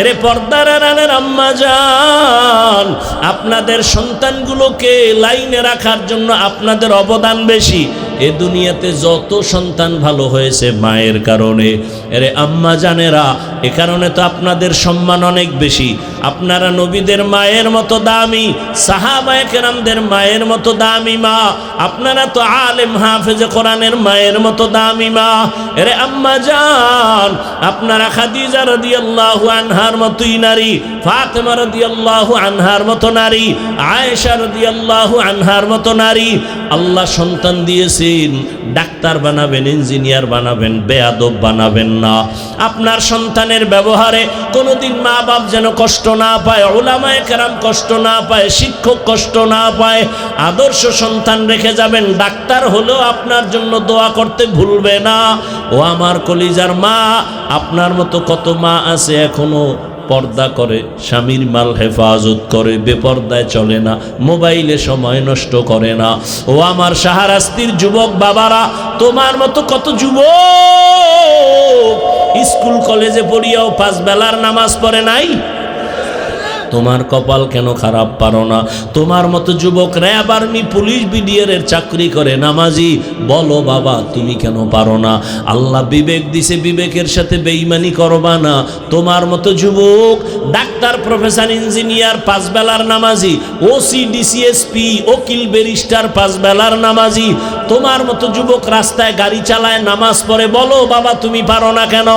এরে পর্দার আড়ালের আম্মা জান, আপনাদের সন্তানগুলোকে লাইনে রাখার জন্য আপনাদের অবদান বেশি। এ দুনিয়াতে যত সন্তান ভালো হয়েছে মায়ের কারণে। এরে আম্মা জানেরা, এ কারণে তো আপনাদের সম্মান অনেক বেশি। আপনারা নবীদের মায়ের মতো দামি, সাহাবায়ে কেরামদের মায়ের মতো দামি মা। আপনারা তো আলেম হাফেজে কোরআনের মায়ের মতো দামি মা। এরে আম্মা জান, আপনারা খাদিজা রাদিয়াল্লাহু আনহার মতোই নারী, ফাতেমা রাদিয়াল্লাহু আনহার মতো নারী, আয়েশা রাদিয়াল্লাহু আনহার মতো নারী। আল্লাহ সন্তান দিয়েছেন, ডাক্তার বানাবেন, ইঞ্জিনিয়ার বানাবেন, বেয়াদব বানাবেন না। আপনার সন্তানের ব্যবহারে কোনোদিন মা বাপ যেন কষ্ট না পায়, উলামায়ে কেরাম কষ্ট না পায়, শিক্ষক কষ্ট না পায়। আদর্শ সন্তান রেখে যাবেন। ডাক্তার হলেও আপনার জন্য দোয়া করতে ভুলবে না। ও আমার কলিজার মা, আপনার মতো কত মা আছে এখনো পর্দা করে, স্বামীর মাল হেফাজত করে, বেপর্দায় চলে না, মোবাইলে সময় নষ্ট করে না। ও আমার শাহরাস্তির যুবক বাবারা, তোমার মতো কত যুবক স্কুল কলেজে পড়িয়াও 5 বেলার নামাজ পড়ে নাই। তোমার কপাল কেন খারাপ পারো না? তোমার মতো যুবক র্যাব, আর্মি, পুলিশ, বিডিআর চাকরি করে, নামাজি। বলো বাবা, তুমি কেন পারো না? আল্লাহ বিবেক দিছে, বিবেকের সাথে বেঈমানি করবা না। তোমার মতো যুবক ডাক্তার, প্রফেসর, ইঞ্জিনিয়ার, 5 বেলার নামাজি, ওসি, ডিসিএসপি, উকিল, ব্যারিস্টার, 5 বেলার নামাজি। তোমার মতো যুবক রাস্তায় গাড়ি চালায়, নামাজ পড়ে। বলো বাবা, তুমি পারো না কেন?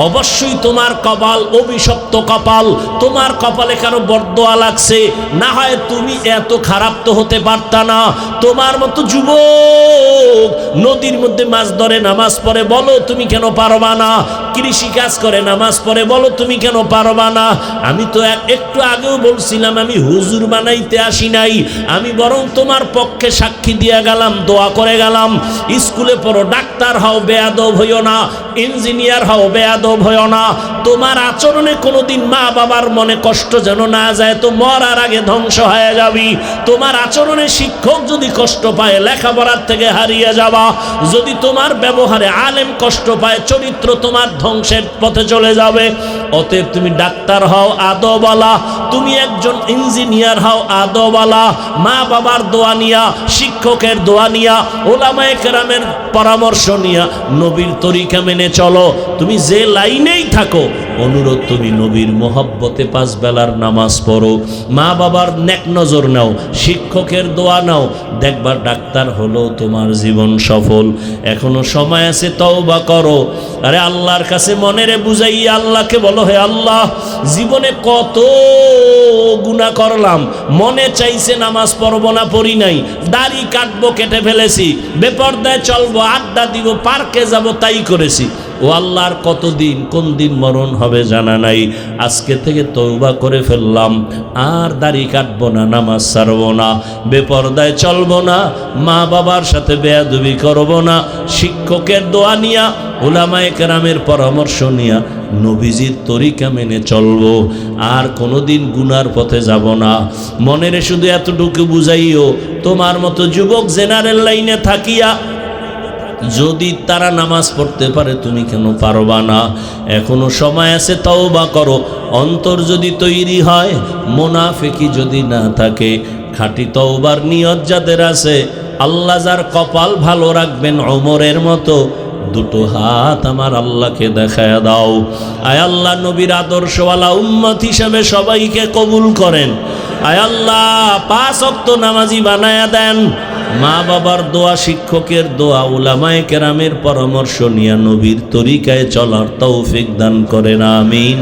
অবশ্যই তোমার কপাল অভিশপ্ত কপাল। তোমার কপালে কারো বরদোয়া লাগছে, না হয় তুমি এত খারাপ তো হতে পারতা না। তোমার মতো যুবক নদীর মধ্যে মাছ ধরে, নামাজ পড়ে। বলো তুমি কেন পারবা না? কৃষি কাজ করে, নামাজ পড়ে। বলো তুমি কেন পারবা না? আমি তো একটু আগেও বলছিলাম, আমি হুজুর বানাইতে আসি নাই, আমি বরং তোমার পক্ষে সাক্ষী দিয়া গেলাম, দোয়া করে গেলাম। স্কুলে পড়ো, ডাক্তার হও, বেয়াদব হইও না, ইঞ্জিনিয়ার হও, বেয়াদব হইও না। তোমার আচরণে কোনোদিন মা বাবার মনে কষ্ট যেন না যায়, তো মরার আগে ধ্বংস হয়ে যাবি। তোমার আচরণে শিক্ষক যদি কষ্ট পায়, লেখাপড়ার থেকে হারিয়ে যাবা। যদি তোমার ব্যবহারে আলেম কষ্ট পায়, চরিত্র তোমার ধ্বংসের পথে চলে যাবে। অতএব তুমি ডাক্তার হও আদবওয়ালা, তুমি একজন ইঞ্জিনিয়ার হও আদবওয়ালা। মা বাবার দোয়া নিয়া, শিক্ষকের দোয়া নিয়া, উলামায়ে কেরামের পরামর্শ নিয়া, নবীর তরিকা মেনে চলো। তুমি যে লাইনেই থাকো, অনুরোধ তুমি নবীর মোহাব্বতে 5 বেলার নামাজ পড়ো, মা বাবার নেক নজর নাও, শিক্ষকের দোয়া নাও। দেখবার ডাক্তার হলো তোমার জীবন সফল। এখনো সময় আছে, তওবা করো। আরে আল্লাহর কাছে মনেরে বুঝাইয়া আল্লাহকে বলো, হে আল্লাহ, জীবনে কত গুনাহ করলাম, মনে চাইছে নামাজ পড়বো না, পড়ি নাই, দাড়ি কাটবো, কেটে ফেলেছি, বেপরদায় চলবো, আড্ডা দিব, পার্কে যাব, তাই করেছি। ও আল্লাহর কতদিন, কোন দিন মরণ হবে জানা নাই। আজকে থেকে তওবা করে ফেললাম, আর দাড়ি কাটবো না, নামাজ ছাড়বো না, বেপরদায় চলবো না, মা বাবার সাথে বেয়াদবি করবো না, শিক্ষকের দোয়া নিয়া, উলামায়ে কেরামের পরামর্শ নিয়া নবীজির তরিকা মেনে চলবো, আর কোনোদিন গুনার পথে যাব না। মনের শুধু এতটুকু বুঝাইও, তোমার মতো যুবক জেনারেল লাইনে থাকিয়া যদি তারা নামাজ পড়তে পারে, তুমি কেন পারবা না? এখনো সময় আছে, তওবা করো। অন্তর যদি তৈরি হয়, মুনাফিকি যদি না থাকে, খাঁটি তওবার নিয়ত যাদের আছে, আল্লাহ যার কপাল ভালো রাখবেন, ওমরের মতো দুটো হাত আমার আল্লাহকে দেখায়া দাও। আয় আল্লাহ, নবীর আদর্শওয়ালা উম্মত হিসেবে সবাইকে কবুল করেন। আয় আল্লাহ, 5 ওয়াক্ত নামাজি বানায়া দেন। মা বাবার দোয়া, শিক্ষকের দোয়া, উলামায়ে কেরামের পরামর্শ নিয়ে নবীর তরিকায় চলার তৌফিক দান করেন, আমিন।